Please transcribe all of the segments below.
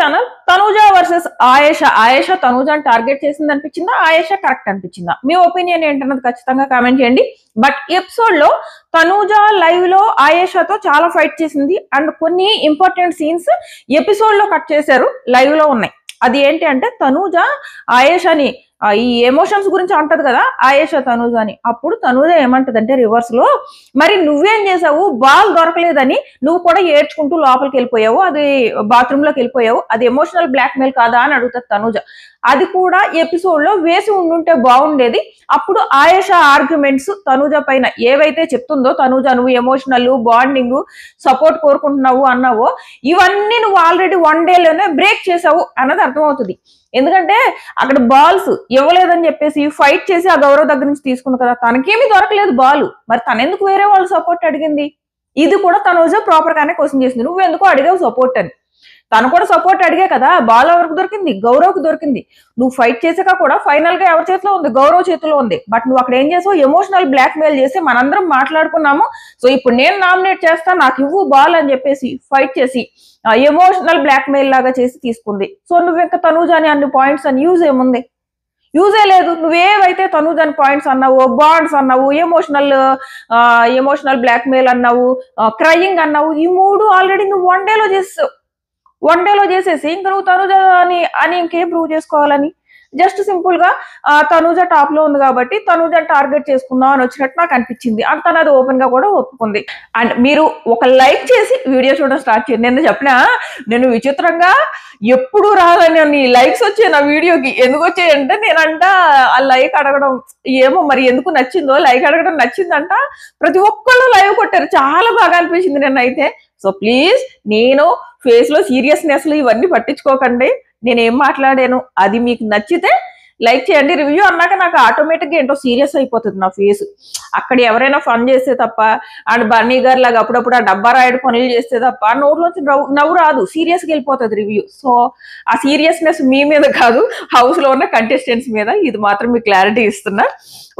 Channel Tanuja versus Ayesha తనూజని target చేసింది అనిపించిందా, ఆయేషా కరెక్ట్ అనిపించిందా? మీ ఒపీనియన్ ఏంటన్నది ఖచ్చితంగా కామెంట్ చేయండి. బట్ ఎపిసోడ్ లో తనూజ లైవ్ లో ఆయేషాతో చాలా ఫైట్ చేసింది అండ్ కొన్ని ఇంపార్టెంట్ సీన్స్ ఎపిసోడ్ లో కట్ చేశారు, లైవ్ లో ఉన్నాయి. అది ఏంటి అంటే తనూజ ఆయేషాని ఈ ఎమోషన్స్ గురించి అంటది కదా ఆయేషా తనూజ అని. అప్పుడు తనూజ ఏమంటదంటే రివర్స్ లో, మరి నువ్వేం చేసావు, బాల్ దొరకలేదని నువ్వు కూడా ఏడ్చుకుంటూ లోపలికి వెళ్ళిపోయావు, అది బాత్రూమ్ లోకి వెళ్ళిపోయావు, అది ఎమోషనల్ బ్లాక్ మెయిల్ కాదా అని అడుగుతుంది తనూజ. అది కూడా ఎపిసోడ్ లో వేసి ఉండుంటే బాగుండేది. అప్పుడు ఆయేషా ఆర్గ్యుమెంట్స్ తనూజ పైన ఏవైతే చెప్తుందో, తనూజ నువ్వు ఎమోషనల్ బాండింగ్ సపోర్ట్ కోరుకుంటున్నావు అన్నావో ఇవన్నీ నువ్వు ఆల్రెడీ 1 డేలోనే బ్రేక్ చేసావు అన్నది అర్థమవుతుంది. ఎందుకంటే అక్కడ బాల్స్ ఇవ్వలేదని చెప్పేసి ఫైట్ చేసి ఆ గౌరవ్ దగ్గర నుంచి తీసుకుంది కదా, తనకేమీ దొరకలేదు బాల్, మరి తనెందుకు వేరే వాళ్ళు సపోర్ట్ అడిగింది? ఇది కూడా తనూజ ప్రాపర్ గానే క్వశ్చన్ చేసింది, నువ్వు ఎందుకో అడిగావు సపోర్ట్ అని. తను కూడా సపోర్ట్ అడిగే కదా, బాల్ ఎవరికి దొరికింది, గౌరవ్కి దొరికింది. నువ్వు ఫైట్ చేసాక కూడా ఫైనల్ గా ఎవరి చేతిలో ఉంది, గౌరవ్ చేతిలో ఉంది. బట్ నువ్వు అక్కడ ఏం చేసావు, ఎమోషనల్ బ్లాక్ మెయిల్ చేసి మనందరం మాట్లాడుకున్నాము, సో ఇప్పుడు నేను నామినేట్ చేస్తా నాకు ఇవ్వు బాల్ అని చెప్పేసి ఫైట్ చేసి ఎమోషనల్ బ్లాక్ మెయిల్ లాగా చేసి తీసుకుంది. సో నువ్వు ఇంకా తనూజ అని అన్ని పాయింట్స్ అని యూజ్ ఏముంది? యూజే లేదు. నువ్వేవైతే తనూజ అని పాయింట్స్ అన్నావు, బాండ్స్ అన్నావు, ఎమోషనల్ బ్లాక్ మెయిల్ అన్నావు, క్రయింగ్ అన్నావు, ఈ 3 ఆల్రెడీ నువ్వు 1 డేలో చేసావు. 1 డేలో చేసేసి ఇంకా నువ్వు తనూజ అని ఇంకేం ప్రూవ్ చేసుకోవాలని? జస్ట్ సింపుల్ గా తనూజ టాప్ లో ఉంది కాబట్టి తనూజ టార్గెట్ చేసుకుందాం అని వచ్చినట్టు నాకు అనిపించింది. అండ్ తను అది ఓపెన్ గా కూడా ఒప్పుకుంది. అండ్ మీరు ఒక లైక్ చేసి వీడియో చూడడం స్టార్ట్ చేయండి. నేను చెప్పినా, నేను విచిత్రంగా ఎప్పుడు రాదని లైక్స్ వచ్చాయి నా వీడియోకి. ఎందుకు వచ్చాయంటే నేనంట ఆ లైక్ అడగడం ఏమో మరి ఎందుకు నచ్చిందో, లైక్ అడగడం నచ్చిందంట. ప్రతి ఒక్కళ్ళు లైవ్ కొట్టారు, చాలా బాగా అనిపించింది నిన్నైతే. సో ప్లీజ్, నేను ఫేస్ లో సీరియస్నెస్ ఇవన్నీ పట్టించుకోకండి. నేనేం మాట్లాడాను అది మీకు నచ్చితే లైక్ చేయండి. రివ్యూ అన్నాక నాకు ఆటోమేటిక్ గా ఏంటో సీరియస్ అయిపోతుంది నా ఫేస్. అక్కడ ఎవరైనా ఫన్ చేస్తే తప్ప, అండ్ బన్నీ గారు లాగా అప్పుడప్పుడు ఆ డబ్బా రాయడు పనులు చేస్తే తప్ప నోట్లోంచి నవ్వు రాదు, సీరియస్ గా వెళ్ళిపోతుంది రివ్యూ. సో ఆ సీరియస్నెస్ మీ మీద కాదు, హౌస్ లో ఉన్న కంటెస్టెంట్స్ మీద. ఇది మాత్రం మీకు క్లారిటీ ఇస్తున్నా.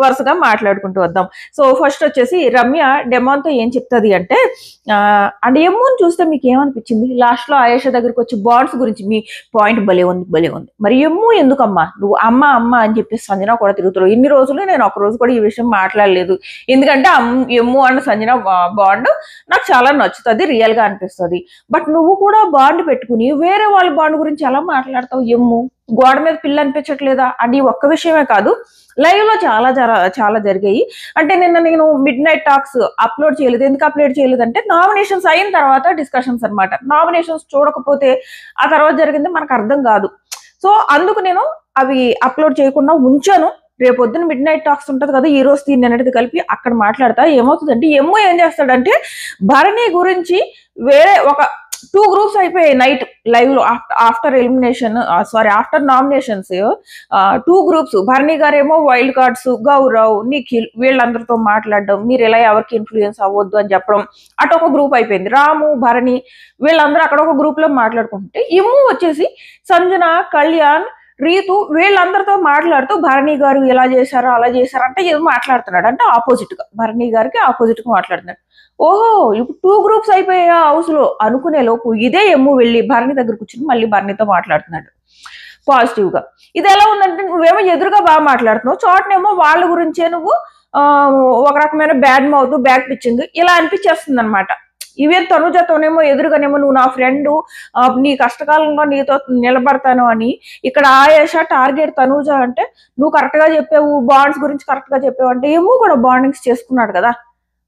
వరుసగా మాట్లాడుకుంటూ వద్దాం. సో ఫస్ట్ వచ్చేసి రమ్య డెమాన్తో ఏం చెప్తుంది అంటే, అండ్ ఎమ్మోని చూస్తే మీకు ఏమనిపించింది? లాస్ట్ లో ఆయేషా దగ్గరికి వచ్చి బాండ్స్ గురించి మీ పాయింట్ భలే ఉంది. మరి ఎమ్ము ఎందుకమ్మా నువ్వు అమ్మ అని చెప్పేసి సంజన కూడా తిరుగుతారు. ఇన్ని రోజులు నేను ఒక రోజు కూడా ఈ విషయం మాట్లాడలేదు. ఎందుకంటే ఎమ్ము అండ్ సంజన బాండ్ నాకు చాలా నచ్చుతుంది, రియల్ గా అనిపిస్తుంది. బట్ నువ్వు కూడా బాండ్ పెట్టుకుని వేరే వాళ్ళ బాండ్ గురించి ఎలా మాట్లాడతావు? ఎమ్ము గోడ మీద పిల్ల అనిపించట్లేదా? అండ్ ఈ ఒక్క విషయమే కాదు, లైవ్ లో చాలా జరిగాయి. అంటే నిన్న నేను మిడ్ నైట్ టాక్స్ అప్లోడ్ చేయలేదు. ఎందుకు అప్లోడ్ చేయలేదు అంటే నామినేషన్స్ అయిన తర్వాత డిస్కషన్స్ అనమాట. నామినేషన్స్ చూడకపోతే ఆ తర్వాత జరిగింది మనకు అర్థం కాదు. సో అందుకు నేను అవి అప్లోడ్ చేయకుండా ఉంచాను. రేపొద్దున మిడ్ నైట్ టాక్స్ ఉంటుంది కదా, ఈ రోజు నిన్నటిది కలిపి అక్కడ మాట్లాడతా. ఏమవుతుందంటే ఎమ్మో ఏం చేస్తాడంటే భరణి గురించి వేరే ఒక 2 గ్రూప్స్ అయిపోయాయి నైట్ లైవ్ లో. After nominations 2 groups. భరణి గారేమో వైల్డ్ కార్డ్స్, గౌరవ్, నిఖిల్ వీళ్ళందరితో మాట్లాడడం, మీరు ఇలా ఎవరికి ఇన్ఫ్లుయెన్స్ అవ్వద్దు అని చెప్పడం, అటు ఒక గ్రూప్ అయిపోయింది. రాము, భరణి వీళ్ళందరూ అక్కడ ఒక గ్రూప్ లో మాట్లాడుకుంటే, ఇమ్ము వచ్చేసి సంజన, కళ్యాణ్, రీతు వీళ్ళందరితో మాట్లాడుతూ భరణి గారు ఇలా చేశారు అలా చేశారు అంటే ఏదో మాట్లాడుతున్నాడు. అంటే ఆపోజిట్ గా, భరణి గారికి ఆపోజిట్ గా మాట్లాడుతున్నాడు. ఓహో, ఇప్పుడు 2 గ్రూప్స్ అయిపోయా హౌస్ లో అనుకునే లోపు ఇదే ఎమ్ము వెళ్ళి భరణి దగ్గర కూర్చుని మళ్ళీ భరణితో మాట్లాడుతున్నాడు పాజిటివ్ గా. ఇది ఎలా ఉందంటే నువ్వేమో ఎదురుగా బాగా మాట్లాడుతున్నావు, చోటనేమో వాళ్ళ గురించే నువ్వు ఒక రకమైన బ్యాడ్ మౌత్, బ్యాక్ పిచ్చింగ్ ఇలా అనిపించేస్తుంది అనమాట. ఇవే తనుజతోనేమో ఎదురుగానేమో నువ్వు నా ఫ్రెండ్, నీ కష్టకాలంలో నీతో నిలబడతాను అని. ఇక్కడ ఆయేషా టార్గెట్ తనుజ అంటే నువ్వు కరెక్ట్ గా చెప్పావు, బాండ్స్ గురించి కరెక్ట్ గా చెప్పావు అంటే ఏమో కూడా బాండింగ్స్ చేసుకున్నాడు కదా.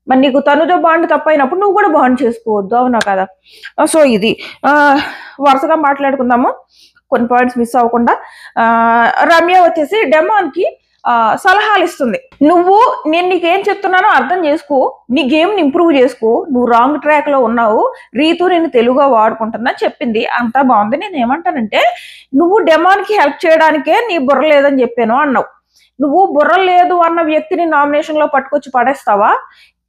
మరి నీకు తనుజ బాండ్ తప్పైనప్పుడు నువ్వు కూడా బాండ్ చేసుకోవద్దు, అవునా కదా? సో ఇది వరుసగా మాట్లాడుకుందాము, కొన్ని పాయింట్స్ మిస్ అవ్వకుండా. రమ్య వచ్చేసి డెమాన్ కి సలహాలు ఇస్తుంది. నేను నీకేం చెప్తున్నానో అర్థం చేసుకో, నీ గేమ్ ని ఇంప్రూవ్ చేసుకో, నువ్వు రాంగ్ ట్రాక్ లో ఉన్నావు, రీతు నేను తెలుగుగా వాడుకుంటున్నా చెప్పింది, అంతా బాగుంది. నేను ఏమంటానంటే నువ్వు డెమాన్ కి హెల్ప్ చేయడానికే నీ బుర్ర లేదని చెప్పాను అన్నావు. నువ్వు బుర్ర లేదు అన్న వ్యక్తిని నామినేషన్ లో పట్టుకొచ్చి పడేస్తావా?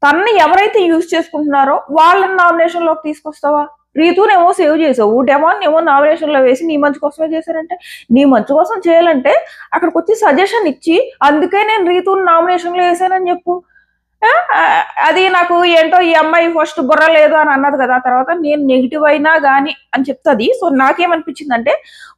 తనని ఎవరైతే యూజ్ చేసుకుంటున్నారో వాళ్ళని నామినేషన్ లోకి తీసుకొస్తావా? రీతునేమో సేవ్ చేసావు, డెమాన్ ఏమో నామినేషన్ లో వేసి నీ మంచి కోసమే చేశారంటే, నీ మంచి కోసం చేయాలంటే అక్కడికి వచ్చి సజెషన్ ఇచ్చి అందుకే నేను రీతుని నామినేషన్ లో వేసానని చెప్పు. ఆ, అది నాకు ఏంటో ఈ అమ్మాయి ఫస్ట్ బుర్ర లేదు అని అన్నది కదా, తర్వాత నేను నెగిటివ్ అయినా గాని అని చెప్తుంది. సో నాకేమనిపించిందంటే,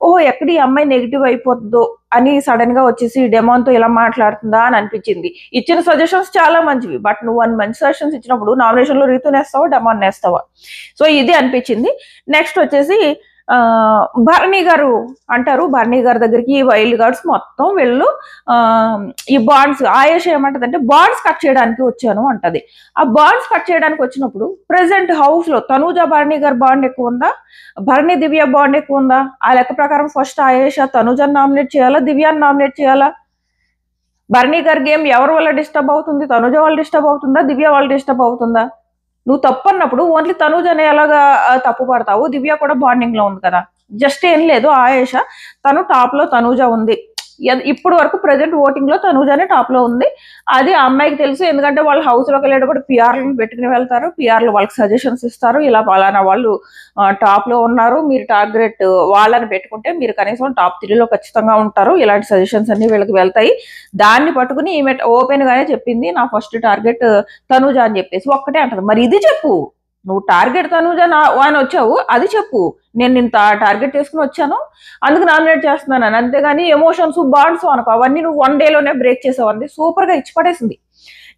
ఓహో ఎక్కడ ఈ అమ్మాయి నెగిటివ్ అయిపోతుందో అని సడన్ గా వచ్చేసి డెమోన్ తో ఇలా మాట్లాడుతుందా అని అనిపించింది. ఇచ్చిన సజెషన్స్ చాలా మంచివి, బట్ నువ్వు అన్ని మంచి సజెషన్స్ ఇచ్చినప్పుడు నామినేషన్ లో రీతు నేస్తావా డెమోన్ నేస్తావా? సో ఇది అనిపించింది. నెక్స్ట్ వచ్చేసి భరణి గారు అంటారు, భరణి గారి దగ్గరికి ఈ వైల్డ్ కార్డ్స్ మొత్తం వీళ్ళు ఆ ఈ బాండ్స్, ఆయేష ఏమంటదంటే బాండ్స్ కట్ చేయడానికి వచ్చాను అంటది. ఆ బాండ్స్ కట్ చేయడానికి వచ్చినప్పుడు ప్రెసెంట్ హౌస్ లో తనూజ భరణి గారి బాండ్ ఎక్కువ ఉందా, భరణి దివ్య బాండ్ ఎక్కువ ఉందా? ఆ లెక్క ప్రకారం ఫస్ట్ ఆయేష తనూజని నామినేట్ చేయాలా, దివ్యాన్ని నామినేట్ చేయాలా? భరణి గారి గేమ్ ఎవరి వల్ల డిస్టర్బ్ అవుతుంది? తనూజ వాళ్ళు డిస్టర్బ్ అవుతుందా, దివ్య వాళ్ళు డిస్టర్బ్ అవుతుందా? నువ్వు తప్పు అన్నప్పుడు ఓన్లీ తనూజనే ఎలాగా తప్పు పడతావు? దివ్య కూడా బాండింగ్ లో ఉంది కదా. జస్ట్ ఏం లేదు, ఆయేష తను టాప్ లో తనూజ ఉంది. ఇప్పుడు వరకు ప్రెసెంట్ ఓటింగ్ లో తనూజనే టాప్ లో ఉంది. అది ఆ అమ్మాయికి తెలుసు, ఎందుకంటే వాళ్ళు హౌస్ లోకి వెళ్ళేటప్పుడు పిఆర్లను పెట్టుకుని వెళ్తారు, పిఆర్లు వాళ్ళకి సజెషన్స్ ఇస్తారు, ఇలా పలానా వాళ్ళు టాప్ లో ఉన్నారు, మీరు టార్గెట్ వాళ్ళని పెట్టుకుంటే మీరు కనీసం టాప్ 3లో ఖచ్చితంగా ఉంటారు, ఇలాంటి సజెషన్స్ అన్ని వీళ్ళకి వెళ్తాయి. దాన్ని పట్టుకుని ఈమె ఓపెన్ గానే చెప్పింది, నా ఫస్ట్ టార్గెట్ తనూజ అని చెప్పేసి ఒక్కటే అంటది. మరి ఇది చెప్పు, నువ్వు టార్గెట్ తనూజ అని వచ్చావు, అది చెప్పు. నేను ఇంత టార్గెట్ చేసుకుని వచ్చాను, అందుకు నామినేట్ చేస్తున్నాను. అంతేగాని ఎమోషన్స్ బాండ్స్ అనుకో అవన్నీ నువ్వు 1 డేలోనే బ్రేక్ చేసావు. అంది సూపర్ గా ఇచ్చి పడేసింది.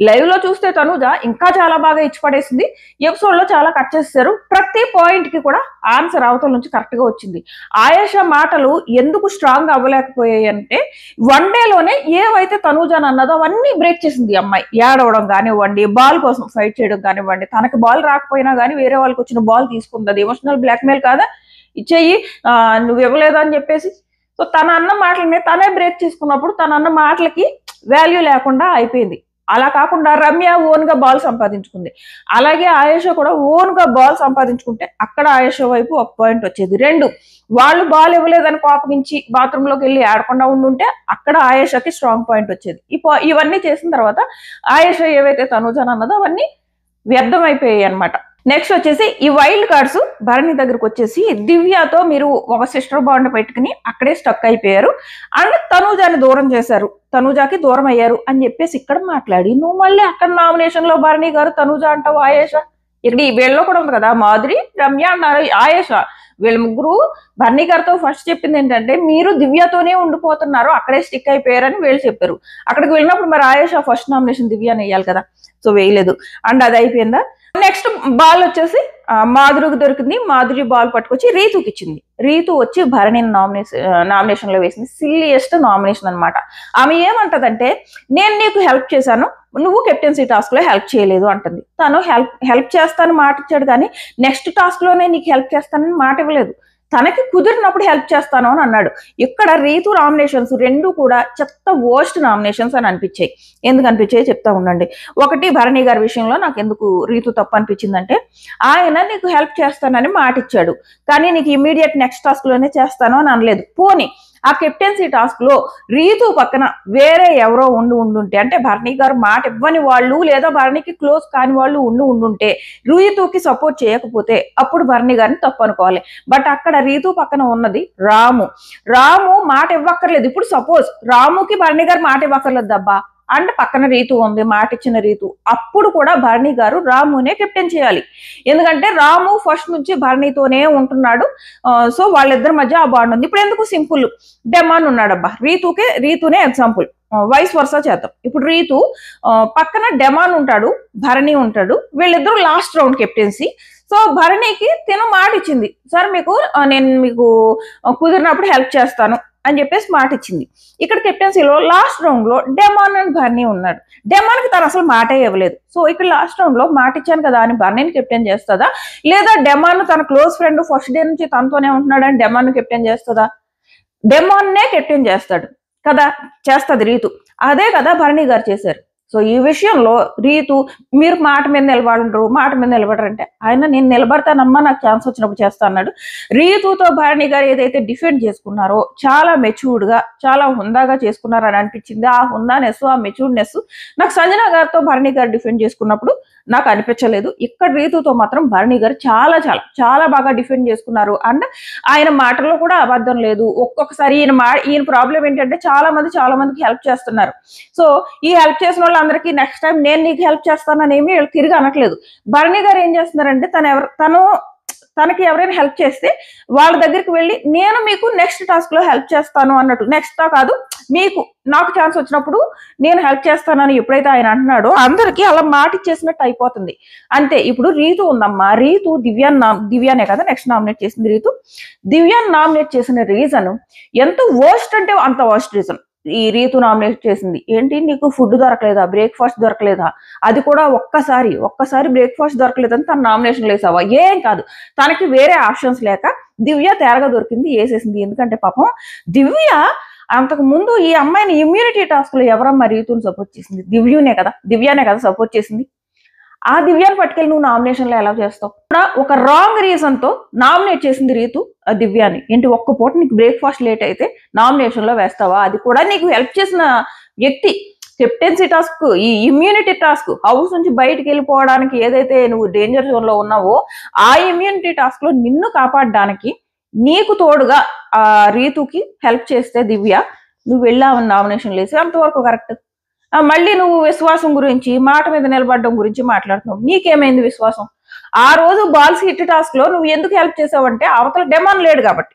లైవ్ లో చూస్తే తనూజ ఇంకా చాలా బాగా ఇచ్చి పడేసింది. ఎపిసోడ్ లో చాలా కట్ చేస్తారు, ప్రతి పాయింట్ కి కూడా ఆన్సర్ అవతల నుంచి కరెక్ట్ గా వచ్చింది. ఆయేష మాటలు ఎందుకు స్ట్రాంగ్ అవ్వలేకపోయాయి అంటే, 1 డేలోనే ఏవైతే తనూజ అన్నదో అవన్నీ బ్రేక్ చేసింది. అమ్మాయి ఏడవడం కానివ్వండి, బాల్ కోసం ఫైట్ చేయడం కానివ్వండి, తనకి బాల్ రాకపోయినా కానీ వేరే వాళ్ళకి వచ్చిన బాల్ తీసుకుంది. అది ఎమోషనల్ బ్లాక్మెయిల్ కాదా? ఇచ్చేయి, నువ్వు ఇవ్వలేదు అని చెప్పేసి. సో తన అన్న మాటలని తనే బ్రేక్ చేసుకున్నప్పుడు తన అన్న మాటలకి వాల్యూ లేకుండా అయిపోయింది. అలా కాకుండా రమ్య ఓన్ గా బాల్ సంపాదించుకుంది, అలాగే ఆయేష కూడా ఓన్ గా బాల్ సంపాదించుకుంటే అక్కడ ఆయేష వైపు ఒక పాయింట్ వచ్చేది. 2 వాళ్ళు బాల్ ఇవ్వలేదని కోపగించి బాత్రూమ్ లోకి వెళ్ళి ఆడకుండా ఉండుంటే అక్కడ ఆయేషకి స్ట్రాంగ్ పాయింట్ వచ్చేది. ఇవన్నీ చేసిన తర్వాత ఆయేష ఏవైతే తనూజన్ అన్నదో అవన్నీ వ్యర్థం అయిపోయాయి అనమాట. నెక్స్ట్ వచ్చేసి ఈ వైల్డ్ కార్డ్స్ భరణి దగ్గరకు వచ్చేసి దివ్యతో మీరు ఒక సిస్టర్ బాండ్ పెట్టుకుని అక్కడే స్టక్ అయిపోయారు అండ్ తనూజాని దూరం చేశారు, తనూజాకి దూరం అయ్యారు అని చెప్పేసి ఇక్కడ మాట్లాడి, నువ్వు మళ్ళీ అక్కడ నామినేషన్ లో భరణి గారు తనూజ అంటావు ఆయేష. ఇక్కడ ఈ వీళ్ళలో కూడా ఉంది కదా, మాధురి రమ్య అన్నారు, ఆయేష, వీళ్ళ ముగ్గురు భరణి గారితో ఫస్ట్ చెప్పింది ఏంటంటే మీరు దివ్యతోనే ఉండిపోతున్నారు, అక్కడే స్టిక్ అయిపోయారని వీళ్ళు చెప్పారు. అక్కడికి వెళ్ళినప్పుడు మరి ఆయేష ఫస్ట్ నామినేషన్ దివ్యాని వేయాలి కదా, సో వేయలేదు. అండ్ అది అయిపోయిందా. నెక్స్ట్ బాల్ వచ్చేసి మాధురికి దొరికింది, మాధురి బాల్ పట్టుకొచ్చి రీతుకి ఇచ్చింది. రీతు వచ్చి భరణిని నామినేషన్ లో వేసింది. సిల్లియెస్ట్ నామినేషన్ అనమాట. ఆమె ఏమంటదంటే, నేను నీకు హెల్ప్ చేశాను, నువ్వు కెప్టెన్సీ టాస్క్ లో హెల్ప్ చేయలేదు అంటుంది. తను హెల్ప్ చేస్తాను మాట ఇచ్చాడు, కానీ నెక్స్ట్ టాస్క్ లోనే నీకు హెల్ప్ చేస్తానని మాట ఇవ్వలేదు. తనకి కుదిరినప్పుడు హెల్ప్ చేస్తాను అని అన్నాడు. ఇక్కడ రీతు నామినేషన్స్ 2 కూడా చెత్త వర్స్ట్ నామినేషన్స్ అని అనిపించాయి. ఎందుకు అనిపించాయి చెప్తా ఉండండి. ఒకటి, భరణి గారి విషయంలో నాకు ఎందుకు రీతు తప్పు అనిపించిందంటే, ఆయన నీకు హెల్ప్ చేస్తానని మాట ఇచ్చాడు, కానీ నీకు ఇమీడియట్ నెక్స్ట్ టాస్క్ లోనే చేస్తాను అని అనలేదు. పోనీ ఆ కెప్టెన్సీ టాస్క్ లో రీతు పక్కన వేరే ఎవరో ఉండుంటే, అంటే భరణి గారు మాట ఇవ్వని వాళ్ళు లేదా భరణికి క్లోజ్ కాని వాళ్ళు ఉండుంటే, రీతుకి సపోర్ట్ చేయకపోతే అప్పుడు భరణి గారిని తప్పు అనుకోవాలి. బట్ అక్కడ రీతు పక్కన ఉన్నది రాము మాట ఇవ్వక్కర్లేదు. ఇప్పుడు సపోజ్ రాముకి భరణి గారు మాట ఇవ్వక్కర్లేదు దబ్బా, అండ్ పక్కన రీతు ఉంది, మాట ఇచ్చిన రీతు, అప్పుడు కూడా భరణి గారు రామునే కెప్టెన్ చేయాలి. ఎందుకంటే రాము ఫస్ట్ నుంచి భరణితోనే ఉంటున్నాడు, సో వాళ్ళిద్దరి మధ్య ఆ బాండ్ ఉంది. ఇప్పుడు ఎందుకు సింపుల్, డెమాన్ ఉన్నాడబ్బా, రీతునే ఎగ్జాంపుల్, వైస్ వర్సా చేద్దాం. ఇప్పుడు రీతు పక్కన డెమాన్ ఉంటాడు, భరణి ఉంటాడు, వీళ్ళిద్దరూ లాస్ట్ రౌండ్ కెప్టెన్సీ. సో భరణికి తిను మాట ఇచ్చింది, సార్ నేను మీకు కుదిరినప్పుడు హెల్ప్ చేస్తాను అని చెప్పేసి మాట ఇచ్చింది. ఇక్కడ కెప్టెన్సీలో లాస్ట్ రౌండ్ లో డెమాన్ అండ్ భరణి ఉన్నాడు. డెమాన్ కి తను అసలు మాటే ఇవ్వలేదు. సో ఇక్కడ లాస్ట్ రౌండ్ లో మాట ఇచ్చాను కదా అని భరణిని కెప్టెన్ చేస్తుందా, లేదా డెమాన్ తన క్లోజ్ ఫ్రెండ్ ఫస్ట్ డే నుంచి తనతోనే ఉంటున్నాడని డెమాన్ కెప్టెన్ చేస్తుందా? డెమాన్నే కెప్టెన్ చేస్తాడు కదా, చేస్తుంది రీతు. అదే కదా భరణి గారు చేశారు. సో ఈ విషయంలో రీతు, మీరు మాట మీద నిలబడరంటే ఆయన నేను నిలబడతానమ్మా, నాకు ఛాన్స్ వచ్చినప్పుడు చేస్తా అన్నాడు. రీతుతో భరణి గారు ఏదైతే డిఫెండ్ చేసుకున్నారో చాలా మెచ్యూర్డ్ గా చాలా హుందాగా చేసుకున్నారని అనిపించింది. ఆ హుందానెస్, ఆ మెచ్యూర్డ్నెస్ నాకు సంజన గారితో భరణి గారు డిఫెండ్ చేసుకున్నప్పుడు నాకు అనిపించలేదు. ఇక్కడ రీతుతో మాత్రం భరణి గారు చాలా చాలా చాలా బాగా డిఫెండ్ చేసుకున్నారు. అండ్ ఆయన మాటల్లో కూడా అబద్ధం లేదు. ఒక్కొక్కసారి ఈయన ప్రాబ్లం ఏంటంటే చాలా మందికి హెల్ప్ చేస్తున్నారు. సో ఈ హెల్ప్ చేసిన వాళ్ళందరికీ నెక్స్ట్ టైం నేను నీకు హెల్ప్ చేస్తానని ఏమి తిరిగి అనట్లేదు. భరణి గారు ఏం చేస్తున్నారంటే తనకి ఎవరైనా హెల్ప్ చేస్తే వాళ్ళ దగ్గరికి వెళ్ళి నేను మీకు నెక్స్ట్ టాస్క్ లో హెల్ప్ చేస్తాను అన్నట్టు, నెక్స్ట్ కాదు మీకు నాకు ఛాన్స్ వచ్చినప్పుడు నేను హెల్ప్ చేస్తానని ఎప్పుడైతే ఆయన అంటున్నాడో అందరికీ అలా మాట ఇచ్చేసినట్టు అయిపోతుంది. అంతే. ఇప్పుడు రీతు ఉందమ్మా, రీతు దివ్యానే కదా నెక్స్ట్ నామినేట్ చేసింది. దివ్యాన్ని నామినేట్ చేసిన రీజన్ ఎంత వర్స్ట్ అంటే అంత వర్స్ట్ రీజన్. ఈ రీతు నామినేట్ చేసింది ఏంటి, నీకు ఫుడ్ దొరకలేదా, బ్రేక్ఫాస్ట్ దొరకలేదా, అది కూడా ఒక్కసారి బ్రేక్ఫాస్ట్ దొరకలేదని తన నామినేషన్ వేసావా? ఏం కాదు, తనకి వేరే ఆప్షన్స్ లేక దివ్య తేరగా దొరికింది, వేసేసింది. ఎందుకంటే పాపం దివ్య అంతకు ముందు ఈ అమ్మాయిని ఇమ్యూనిటీ టాస్క్ లో ఎవరమ్మా రీతుని సపోర్ట్ చేసింది? దివ్యానే కదా సపోర్ట్ చేసింది. ఆ దివ్యాన్ని పట్టుకెళ్ళి నువ్వు నామినేషన్ లో ఎలా చేస్తావు? ఒక రాంగ్ రీజన్ తో నామినేట్ చేసింది రీతు ఆ దివ్యాని. ఏంటి, ఒక్క పూట నీకు బ్రేక్ఫాస్ట్ లేట్ అయితే నామినేషన్ లో వేస్తావా? అది కూడా నీకు హెల్ప్ చేసిన వ్యక్తి. కెప్టెన్సీ టాస్క్, ఈ ఇమ్యూనిటీ టాస్క్, హౌస్ నుంచి బయటికి వెళ్ళిపోవడానికి ఏదైతే నువ్వు డేంజర్ జోన్ లో ఉన్నావో ఆ ఇమ్యూనిటీ టాస్క్ లో నిన్ను కాపాడడానికి నీకు తోడుగా ఆ రీతుకి హెల్ప్ చేస్తే దివ్య, నువ్వు వెళ్ళావని నామినేషన్ లేసి అంతవరకు కరెక్ట్. మళ్ళీ నువ్వు విశ్వాసం గురించి, మాట మీద నిలబడడం గురించి మాట్లాడుతున్నావు. నీకేమైంది విశ్వాసం? ఆ రోజు బాల్స్ హిట్ టాస్క్ లో నువ్వు ఎందుకు హెల్ప్ చేసావంటే అవతల డెమాన్ లేడు కాబట్టి.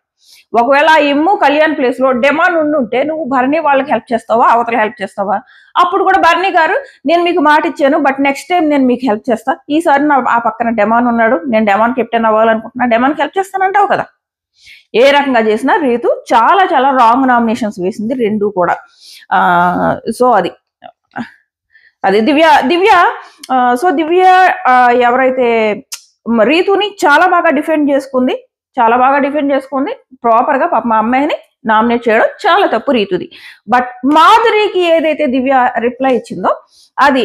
ఒకవేళ ఇమ్ము కళ్యాణ్ ప్లేస్ లో డెమాన్ ఉండుంటే నువ్వు భరణి వాళ్ళకి హెల్ప్ చేస్తావా, అవతల హెల్ప్ చేస్తావా? అప్పుడు కూడా భరణి గారు నేను మీకు మాట ఇచ్చాను, బట్ నెక్స్ట్ టైం నేను మీకు హెల్ప్ చేస్తా, ఈసారి ఆ పక్కన డెమాన్ ఉన్నాడు, నేను డెమాన్ కెప్టెన్ అవ్వాలనుకుంటున్నా, డెమాన్కి హెల్ప్ చేస్తానంటావు కదా. ఏ రకంగా చేసినా రీతు చాలా చాలా రాంగ్ నామినేషన్స్ వేసింది రెండు కూడా. సో అది దివ్య సో దివ్య ఎవరైతే రీతుని చాలా బాగా డిఫెండ్ చేసుకుంది, ప్రాపర్ గా పాప మా అమ్మాయిని నామినేట్ చేయడం చాలా తప్పు రీతుది. బట్ మాధురికి ఏదైతే దివ్య రిప్లై ఇచ్చిందో అది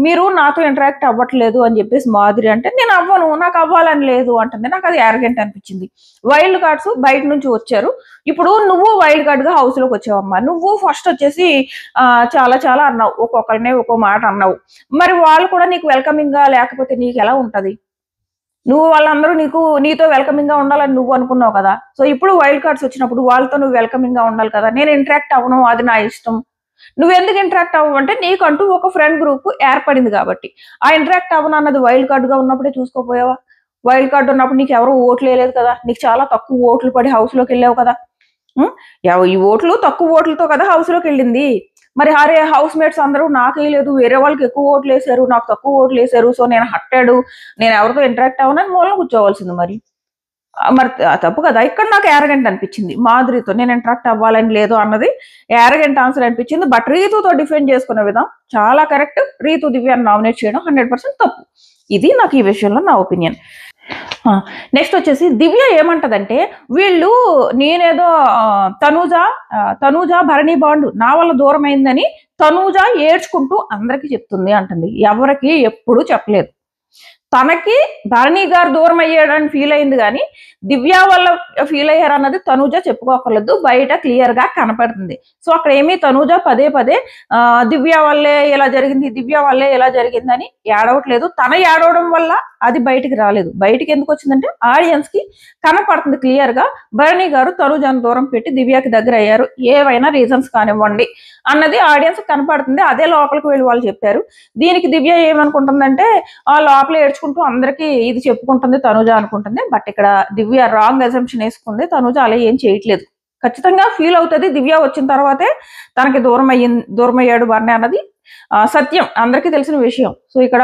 మీరు నాతో ఇంటరాక్ట్ అవ్వట్లేదు అని చెప్పేసి మాధురి అంటే, నేను అవ్వను, నాకు అవ్వాలని లేదు అంటుంది. నాకు అది యారగెంట్ అనిపించింది. వైల్డ్ కార్డ్స్ బయట నుంచి వచ్చారు, ఇప్పుడు నువ్వు వైల్డ్ కార్డ్ గా హౌస్ లోకి వచ్చావమ్మా. నువ్వు ఫస్ట్ వచ్చేసి చాలా చాలా అన్నావు, ఒక్కొక్కరినే ఒక్కో మాట అన్నావు. మరి వాళ్ళు కూడా నీకు వెల్కమింగ్ గా లేకపోతే నీకు ఎలా ఉంటది? నువ్వు వాళ్ళందరూ నీతో వెల్కమింగ్ గా ఉండాలని నువ్వు అనుకున్నావు కదా. సో ఇప్పుడు వైల్డ్ కార్డ్స్ వచ్చినప్పుడు వాళ్ళతో నువ్వు వెల్కమింగ్ గా ఉండాలి కదా. నేను ఇంటరాక్ట్ అవ్వను, అది నా ఇష్టం. నువ్వు ఎందుకు ఇంటరాక్ట్ అవ్వవు అంటే నీకంటూ ఒక ఫ్రెండ్ గ్రూప్ ఏర్పడింది కాబట్టి. ఆ ఇంటరాక్ట్ అవ్వను అన్నది వైల్డ్ కార్డ్ గా ఉన్నప్పుడే చూసుకోపోయావా? వైల్డ్ కార్డ్ ఉన్నప్పుడు నీకు ఎవరు ఓట్లు వేయలేదు కదా, నీకు చాలా తక్కువ ఓట్లు పడి హౌస్ లోకి వెళ్ళావు కదా. ఈ ఓట్లు తక్కువ ఓట్లతో కదా హౌస్ లోకి వెళ్ళింది. మరి హౌస్ మేట్స్ అందరూ నాకు వేయలేదు, వేరే వాళ్ళకి ఎక్కువ ఓట్లు వేసారు, నాకు తక్కువ ఓట్లు వేసారు, సో నేను హట్టాడు, నేను ఎవరితో ఇంటరాక్ట్ అవ్వనని మూలన కూర్చోవలసింది. మరి తప్పు కదా. ఇక్కడ నాకు యారగెంట్ అనిపించింది, మాధురితో నేను ఇంటరాక్ట్ అవ్వాలని లేదు అన్నది యారగెంట్ ఆన్సర్ అనిపించింది. బట్ రీతుతో డిఫెండ్ చేసుకునే విధం చాలా కరెక్ట్. రీతు దివ్యాన్ని నామినేట్ చేయడం 100% తప్పు. ఇది నాకు ఈ విషయంలో నా ఒపీనియన్. నెక్స్ట్ వచ్చేసి దివ్య ఏమంటదంటే, వీళ్ళు నేనేదో తనూజ భరణి బాండు నా వల్ల దూరం అయిందని తనూజ ఏడ్చుకుంటూ అందరికి చెప్తుంది అంటుంది. ఎవరికి ఎప్పుడు చెప్పలేదు. తనకి భరణి గారు దూరం అయ్యాడని ఫీల్ అయింది, కానీ దివ్య వల్ల ఫీల్ అయ్యారు అన్నది తనూజ చెప్పుకోకర్లేదు, బయట క్లియర్ గా కనపడుతుంది. సో అక్కడ ఏమి తనూజ పదే దివ్య వల్లే ఇలా జరిగింది అని ఏడవట్లేదు. తన ఏడవడం వల్ల అది బయటికి రాలేదు. బయటికి ఎందుకు వచ్చిందంటే ఆడియన్స్ కి కనపడుతుంది క్లియర్ గా, భరణి గారు తనూజను దూరం పెట్టి దివ్యకి దగ్గర అయ్యారు, ఏవైనా రీజన్స్ కానివ్వండి అన్నది ఆడియన్స్ కనపడుతుంది. అదే లోపలికి వెళ్ళి వాళ్ళు చెప్పారు. దీనికి దివ్య ఏమనుకుంటుందంటే ఆ లోపల ఏడ్చుకుంటూ అందరికి ఇది చెప్పుకుంటుంది తనూజ అనుకుంటుంది. బట్ ఇక్కడ దివ్య రాంగ్ అజంప్షన్ వేసుకుంది. తనూజ అలా ఏం చేయట్లేదు. ఖచ్చితంగా ఫీల్ అవుతుంది దివ్య వచ్చిన తర్వాతే తనకి దూరం అయ్యాడు భరణి అన్నది సత్యం, అందరికీ తెలిసిన విషయం. సో ఇక్కడ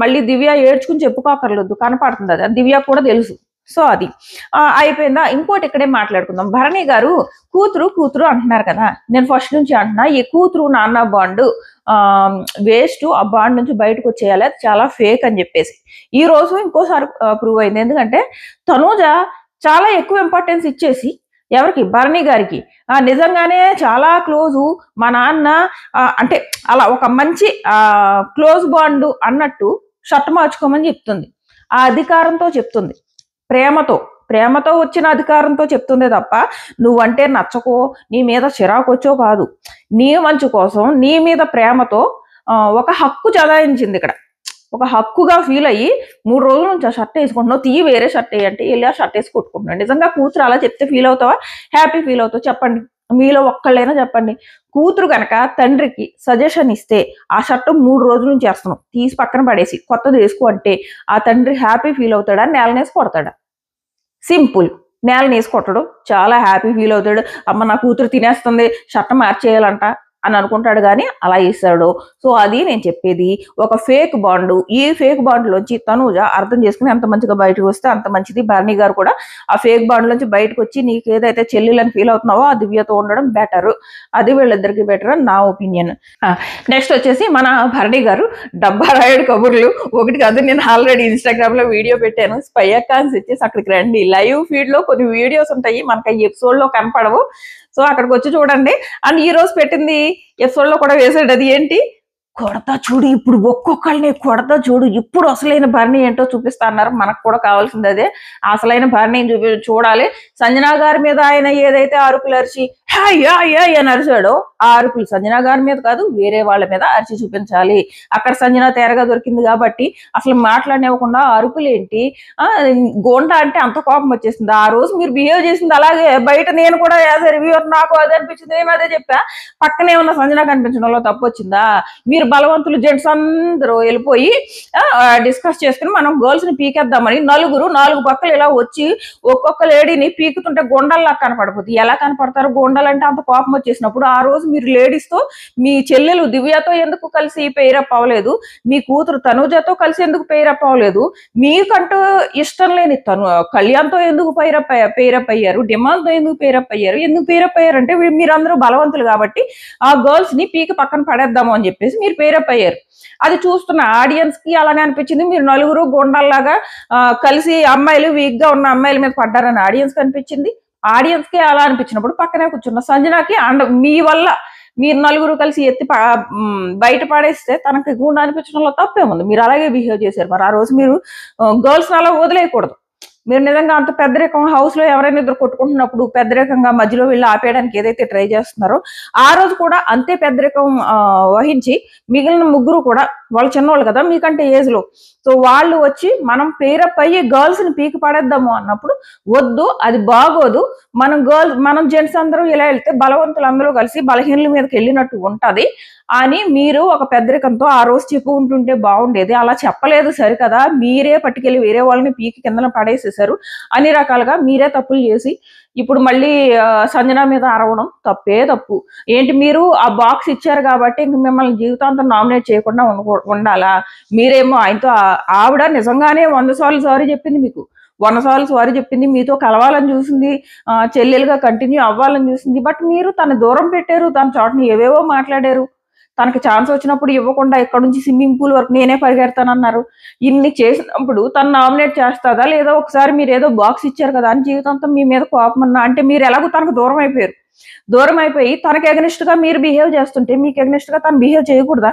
మళ్ళీ దివ్య ఏడ్చుకుని చెప్పుకోకర్లేదు, కనపడుతుంది, అది దివ్య కూడా తెలుసు. సో అది అయిపోయిందా. ఇంకోటి ఇక్కడే మాట్లాడుకుందాం. భరణి గారు కూతురు అంటున్నారు కదా. నేను ఫస్ట్ నుంచి అంటున్నా, ఈ కూతురు నాన్న బాండు వేస్ట్, ఆ బాండ్ నుంచి బయటకు వచ్చేయాలి, అది చాలా ఫేక్ అని చెప్పేసి ఈ రోజు ఇంకోసారి ప్రూవ్ అయింది. ఎందుకంటే తనూజ చాలా ఎక్కువ ఇంపార్టెన్స్ ఇచ్చేసి ఎవరికి, భరణి గారికి నిజంగానే చాలా క్లోజు మా నాన్న అంటే అలా ఒక మంచి క్లోజ్ బాండ్ అన్నట్టు షర్ట్ మార్చుకోమని చెప్తుంది. ఆ అధికారంతో చెప్తుంది, ప్రేమతో వచ్చిన అధికారంతో చెప్తుందే తప్ప నువ్వంటే నచ్చకో, నీ మీద చిరాకొచ్చో కాదు. నీ మంచు కోసం నీ మీద ప్రేమతో ఒక హక్కు చదాయించింది ఇక్కడ. ఒక హక్కుగా ఫీల్ అయ్యి 3 రోజుల నుంచి ఆ షర్ట్ వేసుకుంటున్నావు, తీయి వేరే షర్ట్ అంటే వెళ్ళి ఆ షర్ట్ వేసి కొట్టుకుంటున్నాడు. నిజంగా కూతురు అలా చెప్తే ఫీల్ అవుతావా, హ్యాపీ ఫీల్ అవుతావు? చెప్పండి, మీలో ఒక్కళ్ళైనా చెప్పండి. కూతురు కనుక తండ్రికి సజెషన్ ఇస్తే ఆ షర్ట్ 3 రోజుల నుంచి వేస్తున్నావు, తీసి పక్కన పడేసి కొత్తది వేసుకో అంటే ఆ తండ్రి హ్యాపీ ఫీల్ అవుతాడా, నేలనేసి కొడతాడా? సింపుల్. నేలనేసి కొట్టడు, చాలా హ్యాపీ ఫీల్ అవుతాడు. అమ్మ నా కూతురు తినేస్తుంది, షర్ట్ మార్చేయాలంట అని అనుకుంటాడు కానీ అలా చేస్తాడు. సో అది నేను చెప్పేది. ఒక ఫేక్ బాండ్, ఈ ఫేక్ బాండ్ లోంచి తనూజ అర్థం చేసుకుని ఎంత మంచిగా బయటకు వస్తే అంత మంచిది. బర్నీ గారు కూడా ఆ ఫేక్ బాండ్ లోంచి బయటకు వచ్చి నీకు ఏదైతే చెల్లెలని ఫీల్ అవుతున్నావో ఆ దివ్యతో ఉండడం బెటర్. అది వీళ్ళిద్దరికి బెటర్ అని నా ఒపీనియన్. నెక్స్ట్ వచ్చేసి మన భరణి గారు డబ్బా రాయుడు కబుర్లు. ఒకటి కాదు, నేను ఆల్రెడీ ఇన్స్టాగ్రామ్ లో వీడియో పెట్టాను. స్పై అకాన్స్ ఇచ్చేసి అక్కడికి రండి. లైవ్ ఫీడ్ లో కొన్ని వీడియోస్ ఉంటాయి, మనకి ఈ ఎపిసోడ్ లో కనపడవు. సో అక్కడికి వచ్చి చూడండి. అండ్ ఈ రోజు పెట్టింది ఎపిసోడ్ లో కూడా వేసాడు. అది ఏంటి, కొడతా చూడు, ఇప్పుడు ఒక్కొక్కళ్ళని కొడతా చూడు, ఇప్పుడు అసలైన భరణి ఏంటో చూపిస్తా అన్నారు. మనకు కూడా కావాల్సింది అదే, అసలైన భరణి చూడాలి. సంజనా గారి మీద ఆయన ఏదైతే అరుపులు అరిచి అని అరిచాడో ఆ అరుపులు సంజనా గారి మీద కాదు, వేరే వాళ్ళ మీద అరిచి చూపించాలి. అక్కడ సంజన తేరగా దొరికింది కాబట్టి అసలు మాట్లాడనివ్వకుండా అరుపులు ఏంటి, గోంట అంటే అంత కోపం వచ్చేసింది. ఆ రోజు మీరు బిహేవ్ చేసింది అలాగే. బయట నేను కూడా యాజ్ రివ్యూర్ నాకు అదే అనిపించింది, నేను అదే చెప్పా. పక్కనే ఉన్న సంజన కనిపించడంలో తప్పు వచ్చిందా? మీరు బలవంతులు జెంట్స్ అందరూ వెళ్ళిపోయి డిస్కస్ చేసుకుని మనం గర్ల్స్ ని పీకేద్దామని 4 పక్కలు ఇలా వచ్చి ఒక్కొక్క లేడీని పీకుతుంటే గొండల్లా కనపడిపోతుంది. ఎలా కనపడతారు? గొండలంటే అంత కోపం వచ్చేసినప్పుడు ఆ రోజు మీరు లేడీస్ తో, మీ చెల్లెలు దివ్యతో ఎందుకు కలిసి పెయిరప్ అవ్వలేదు? మీ కూతురు తనూజతో కలిసి ఎందుకు పెయిరప్ అవ్వలేదు? మీకంటూ ఇష్టం లేని కళ్యాణ్తో ఎందుకు పెయిరప్ అయ్యారు? డిమాండ్తో ఎందుకు పెయిరప్ అయ్యారు? ఎందుకు పెయిరప్ అయ్యారంటే మీరందరూ బలవంతులు కాబట్టి ఆ గర్ల్స్ ని పీక పక్కన పడేద్దాము అని చెప్పేసి మీరు పేరప్ అయ్యారు. అది చూస్తున్న ఆడియన్స్ కి అలానే అనిపించింది. మీరు 4 గొండల్లాగా కలిసి అమ్మాయిలు, వీక్ గా ఉన్న అమ్మాయిల మీద పడ్డారని ఆడియన్స్ కనిపించింది. ఆడియన్స్ కి అలా అనిపించినప్పుడు పక్కనే కూర్చున్న సంజనాకి మీ వల్ల మీరు 4 కలిసి ఎత్తి బయట పడేస్తే తనకి గుండె అనిపించడంలో తప్పేముంది? మీరు అలాగే బిహేవ్ చేశారు. మరి ఆ రోజు మీరు గర్ల్స్ అలా వదిలేయకూడదు. మీరు నిజంగా అంత పెద్దరికం, హౌస్ లో ఎవరైనా ఇద్దరు కొట్టుకుంటున్నప్పుడు పెద్దరికంగా మధ్యలో వెళ్ళి ఆపేయడానికి ఏదైతే ట్రై చేస్తున్నారో ఆ రోజు కూడా అంతే పెద్దరికం వహించి మిగిలిన ముగ్గురు కూడా, వాళ్ళు చిన్నవాళ్ళు కదా మీకంటే ఏజ్ లో, సో వాళ్ళు వచ్చి మనం పేరప్ అయ్యి గర్ల్స్ ని పీకి పడేద్దాము అన్నప్పుడు వద్దు, అది బాగోదు. మనం జెంట్స్ అందరూ ఇలా వెళ్తే బలవంతులు అందరూ కలిసి బలహీనుల మీదకి వెళ్ళినట్టు ఉంటది అని మీరు ఒక పెద్దరికంతో ఆ రోజు చెప్పుకుంటుంటే బాగుండేది. అలా చెప్పలేదు సరికదా, మీరే పట్టుకెళ్ళి వేరే వాళ్ళని పీకి కిందన పడేసేసారు. అన్ని రకాలుగా మీరే తప్పులు చేసి ఇప్పుడు మళ్ళీ సంజన మీద అరవడం తప్పే తప్పు. ఏంటి, మీరు ఆ బాక్స్ ఇచ్చారు కాబట్టి ఇంక మిమ్మల్ని జీవితాంతం నామినేట్ చేయకుండా ఉండాలా? మీరేమో ఆయనతో, ఆవిడ నిజంగానే 100 సార్లు సారీ చెప్పింది మీకు, 100 సార్లు సారీ చెప్పింది, మీతో కలవాలని చూసింది, చెల్లెలుగా కంటిన్యూ అవ్వాలని చూసింది. బట్ మీరు తన దూరం పెట్టారు, తన చోటని ఏవేవో మాట్లాడారు. తనకి ఛాన్స్ వచ్చినప్పుడు ఇవ్వకుండా ఇక్కడ నుంచి స్విమ్మింగ్ పూల్ వరకు నేనే పరిగెడతానన్నారు. ఇన్ని చేసినప్పుడు తను నామినేట్ చేస్తుందా లేదా? ఒకసారి మీరు ఏదో బాక్స్ ఇచ్చారు కదా అని జీవితాంతం మీ మీద కోపం అన్నా అంటే మీరు ఎలాగో తనకు దూరం అయిపోయారు. దూరం అయిపోయి తనకి ఎగనిస్ట్ గా మీరు బిహేవ్ చేస్తుంటే మీకు ఎగనిస్ట్ గా తను బిహేవ్ చేయకూడదా?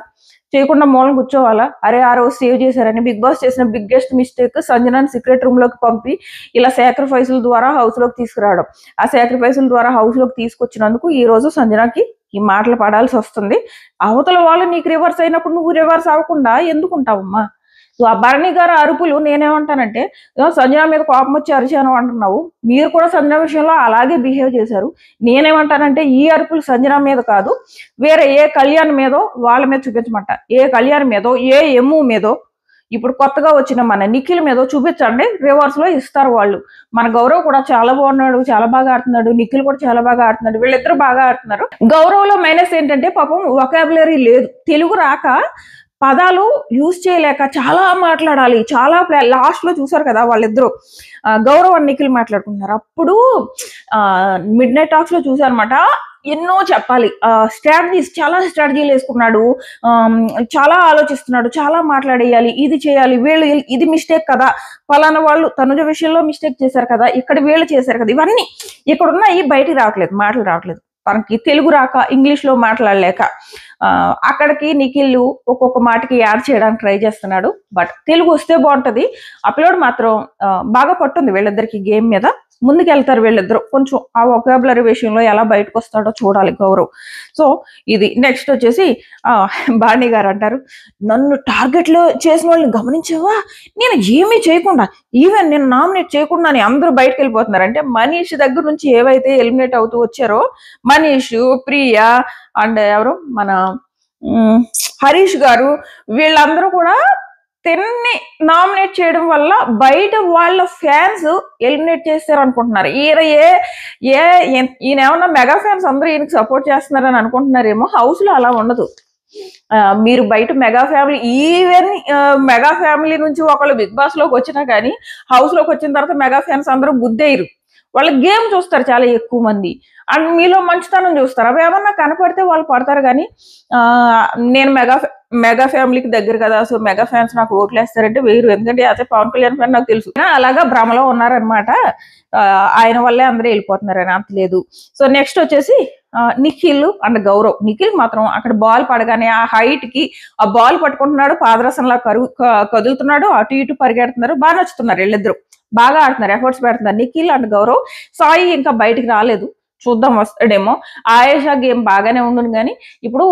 చేయకుండా మూలం కూర్చోవాలా? అరే ఆ రోజు సేవ్ చేశారని. బిగ్ బాస్ చేసిన బిగ్గెస్ట్ మిస్టేక్ సంజనాని సీక్రెట్ రూమ్ లోకి పంపి ఇలా సాక్రిఫైసుల ద్వారా హౌస్ లోకి తీసుకురావడం. ఆ సాక్రిఫైసుల ద్వారా హౌస్ లోకి తీసుకొచ్చినందుకు ఈ రోజు సంజనాకి ఈ మాటలు పడాల్సి వస్తుంది. అవతల వాళ్ళు నీకు రివర్స్ అయినప్పుడు నువ్వు రివర్స్ అవ్వకుండా ఎందుకుంటావమ్మా? సో ఆ భరణి గారు అరుపులు నేనేమంటానంటే, సంజన మీద కోపం వచ్చి అరిచాను అంటున్నావు, మీరు కూడా సంజన విషయంలో అలాగే బిహేవ్ చేశారు. నేనేమంటానంటే ఈ అరుపులు సంజన మీద కాదు, వేరే ఏ కళ్యాణ్ మీదో వాళ్ళ మీద చూపించమంట. ఏ కళ్యాణ్ మీదో, ఏ ఎమ్ము మీదో, ఇప్పుడు కొత్తగా వచ్చిన మన నిఖిల్ మీదో చూపించండి, రివర్స్ లో ఇస్తారు వాళ్ళు. మన గౌరవ్ కూడా చాలా బాగున్నాడు, చాలా బాగా ఆడుతున్నాడు, నిఖిల్ కూడా చాలా బాగా ఆడుతున్నాడు, వీళ్ళిద్దరు బాగా ఆడుతున్నారు. గౌరవ్లో మైనస్ ఏంటంటే పాపం వొకాబులరీ లేదు, తెలుగు రాక పదాలు యూజ్ చేయలేక చాలా మాట్లాడాలి, చాలా లాస్ట్ లో చూసారు కదా వాళ్ళిద్దరు గౌరవ్ అండ్ నిఖిల్ మాట్లాడుకుంటున్నారు. అప్పుడు మిడ్ నైట్ టాక్స్ లో చూసారనమాట, ఎన్నో చెప్పాలి, స్ట్రాటజీస్, చాలా స్ట్రాటజీలు వేసుకున్నాడు, చాలా ఆలోచిస్తున్నాడు, చాలా మాట్లాడేయాలి, ఇది చేయాలి, వీళ్ళు ఇది మిస్టేక్ కదా, ఫలానా వాళ్ళు తనుజ విషయంలో మిస్టేక్ చేశారు కదా, ఇక్కడ వీళ్ళు చేశారు కదా, ఇవన్నీ ఇక్కడ ఉన్నాయి, బయటికి రావట్లేదు, మాటలు రావట్లేదు. తనకి తెలుగు రాక, ఇంగ్లీష్ లో మాట్లాడలేక, అక్కడికి నిఖిల్ ఒక్కొక్క మాటకి యాడ్ చేయడానికి ట్రై చేస్తున్నాడు. బట్ తెలుగు వస్తే బాగుంటది. అప్లోడ్ మాత్రం బాగా పట్టుంది వీళ్ళిద్దరికి గేమ్ మీద. ముందుకెళ్తారు వీళ్ళిద్దరు. కొంచెం ఆ వొకాబులరీ విషయంలో ఎలా బయటకు వస్తాడో చూడాలి గౌరవ్. సో ఇది నెక్స్ట్ వచ్చేసి బాణి గారు అంటారు, నన్ను టార్గెట్లు చేసిన వాళ్ళని గమనించావా, నేను ఏమీ చేయకుండా, ఈవెన్ నేను నామినేట్ చేయకుండా అందరూ బయటకు వెళ్ళిపోతున్నారు. అంటే మనీష్ దగ్గర నుంచి ఏవైతే ఎలిమినేట్ అవుతూ వచ్చారో, మనీష్, ప్రియా అండ్ ఎవరు మన హరీష్ గారు, వీళ్ళందరూ కూడా తిన్ని నామినేట్ చేయడం వల్ల బయట వాళ్ళ ఫ్యాన్స్ ఎలిమినేట్ చేస్తారు అనుకుంటున్నారు. ఈయన ఏమన్నా మెగా ఫ్యాన్స్ అందరూ ఈయనకి సపోర్ట్ చేస్తున్నారని అనుకుంటున్నారేమో. హౌస్ లో అలా ఉండదు. మీరు బయట mega family, even mega family నుంచి ఒకళ్ళు బిగ్ బాస్ లోకి వచ్చినా కానీ హౌస్ లోకి వచ్చిన తర్వాత మెగా ఫ్యాన్స్ అందరూ గుద్దేయరు. వాళ్ళ గేమ్ చూస్తారు చాలా ఎక్కువ మంది. అండ్ మీలో మంచితనం చూస్తారు. అవి ఏమన్నా కనపడితే వాళ్ళు పడతారు. కానీ నేను మెగా ఫ్యామిలీకి దగ్గర కదా, సో మెగా ఫ్యాన్స్ నాకు ఓట్లు వేస్తారంటే వేరు. ఎందుకంటే అదే పవన్ కళ్యాణ్ ఫ్యాన్ నాకు తెలుసు. అలాగా భ్రమలో ఉన్నారనమాట. ఆయన వల్లే అందరూ వెళ్ళిపోతున్నారని అంత లేదు. సో నెక్స్ట్ వచ్చేసి నిఖిల్ అండ్ గౌరవ్. నిఖిల్ మాత్రం అక్కడ బాల్ పడగానే ఆ హైట్ కి ఆ బాల్ పట్టుకుంటున్నాడు, పాదరసంలా కదులుతున్నాడు, అటు ఇటు పరిగెడుతున్నారు. బాగా నచ్చుతున్నారు వీళ్ళిద్దరు, బాగా ఆడుతున్నారు, ఎఫర్ట్స్ పెడుతున్నారు నిఖిల్ అండ్ గౌరవ్. సాయి ఇంకా బయటికి రాలేదు, చూద్దాం వస్తాడేమో. ఆయేషా గేమ్ బాగానే ఉండును కానీ ఇప్పుడు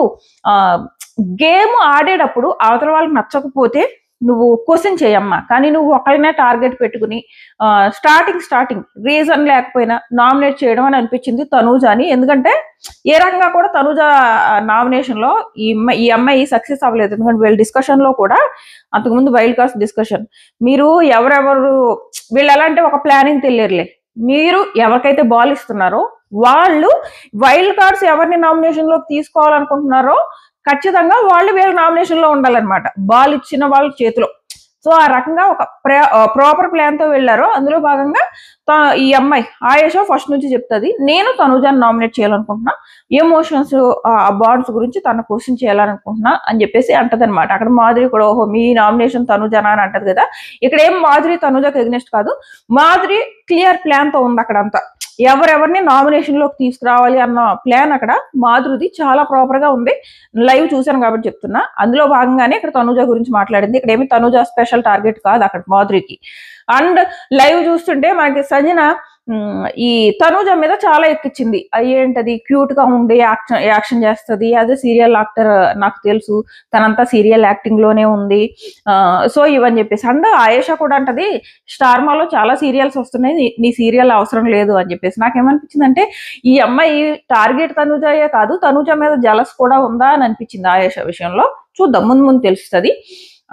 గేమ్ ఆడేటప్పుడు అవతల వాళ్ళకి నచ్చకపోతే నువ్వు క్వశ్చన్ చేయమ్మా. కానీ నువ్వు ఒకరినే టార్గెట్ పెట్టుకుని స్టార్టింగ్ రీజన్ లేకపోయినా నామినేట్ చేయడం అని అనిపించింది తనూజాని. ఎందుకంటే ఏ రకంగా కూడా తనూజ నామినేషన్ లో ఈ అమ్మాయి సక్సెస్ అవ్వలేదు. ఎందుకంటే వీళ్ళ డిస్కషన్ లో కూడా అంతకుముందు వైల్డ్ కార్డ్స్ డిస్కషన్, మీరు ఎవరెవరు వీళ్ళు ఎలా అంటే ఒక ప్లానింగ్ తెలియరులే. మీరు ఎవరికైతే బాల్ ఇస్తున్నారో వాళ్ళు వైల్డ్ కార్డ్స్ ఎవరిని నామినేషన్ లోకి తీసుకోవాలనుకుంటున్నారో ఖచ్చితంగా వాళ్ళు వీళ్ళ నామినేషన్ లో ఉండాలన్నమాట, బాల్ ఇచ్చిన వాళ్ళ చేతిలో. సో ఆ రకంగా ఒక ప్రాపర్ ప్లాన్ తో వెళ్ళారు. అందులో భాగంగా ఈ అమ్మాయి ఆయేషా ఫస్ట్ నుంచి చెప్తుంది, నేను తనూజాని నామినేట్ చేయాలనుకుంటున్నా, ఎమోషన్స్ ఆ బాండ్స్ గురించి తన క్వశ్చన్ చేయాలనుకుంటున్నా అని చెప్పేసి అంటది అనమాట. అక్కడ మాధురి కూడా ఓహో మీ నామినేషన్ తనూజానా అని అంటది కదా. ఇక్కడ ఏం మాధురి తనూజాకి ఎగ్నెస్ట్ కాదు, మాధురి క్లియర్ ప్లాన్ తో ఉంది అక్కడంతా. ఎవరెవరిని నామినేషన్ లోకి తీసుకురావాలి అన్న ప్లాన్ అక్కడ మాధురిది చాలా ప్రాపర్ గా ఉంది. లైవ్ చూశాను కాబట్టి చెప్తున్నా. అందులో భాగంగానే ఇక్కడ తనూజ గురించి మాట్లాడింది. ఇక్కడ ఏమి తనూజ స్పెషల్ టార్గెట్ కాదు అక్కడ మాధురికి. అండ్ లైవ్ చూస్తుంటే మనకి సంజన ఈ తనూజ మీద చాలా ఎక్కించింది. ఏంటది క్యూట్ గా ఉండి యాక్షన్ చేస్తుంది, అదే సీరియల్ యాక్టర్ నాకు తెలుసు, తనంతా సీరియల్ యాక్టింగ్ లోనే ఉంది, సో ఇవని చెప్పేసి. అండ్ ఆయేషా కూడా అంటది స్టార్మాలో చాలా సీరియల్స్ వస్తున్నాయి, నీ సీరియల్ అవసరం లేదు అని చెప్పేసి. నాకేమనిపించింది అంటే ఈ అమ్మాయి టార్గెట్ తనూజయే కాదు, తనూజ మీద జలస్ కూడా ఉందా అని అనిపించింది ఆయేషా విషయంలో. చూద్దాం, ముందు తెలుస్తుంది.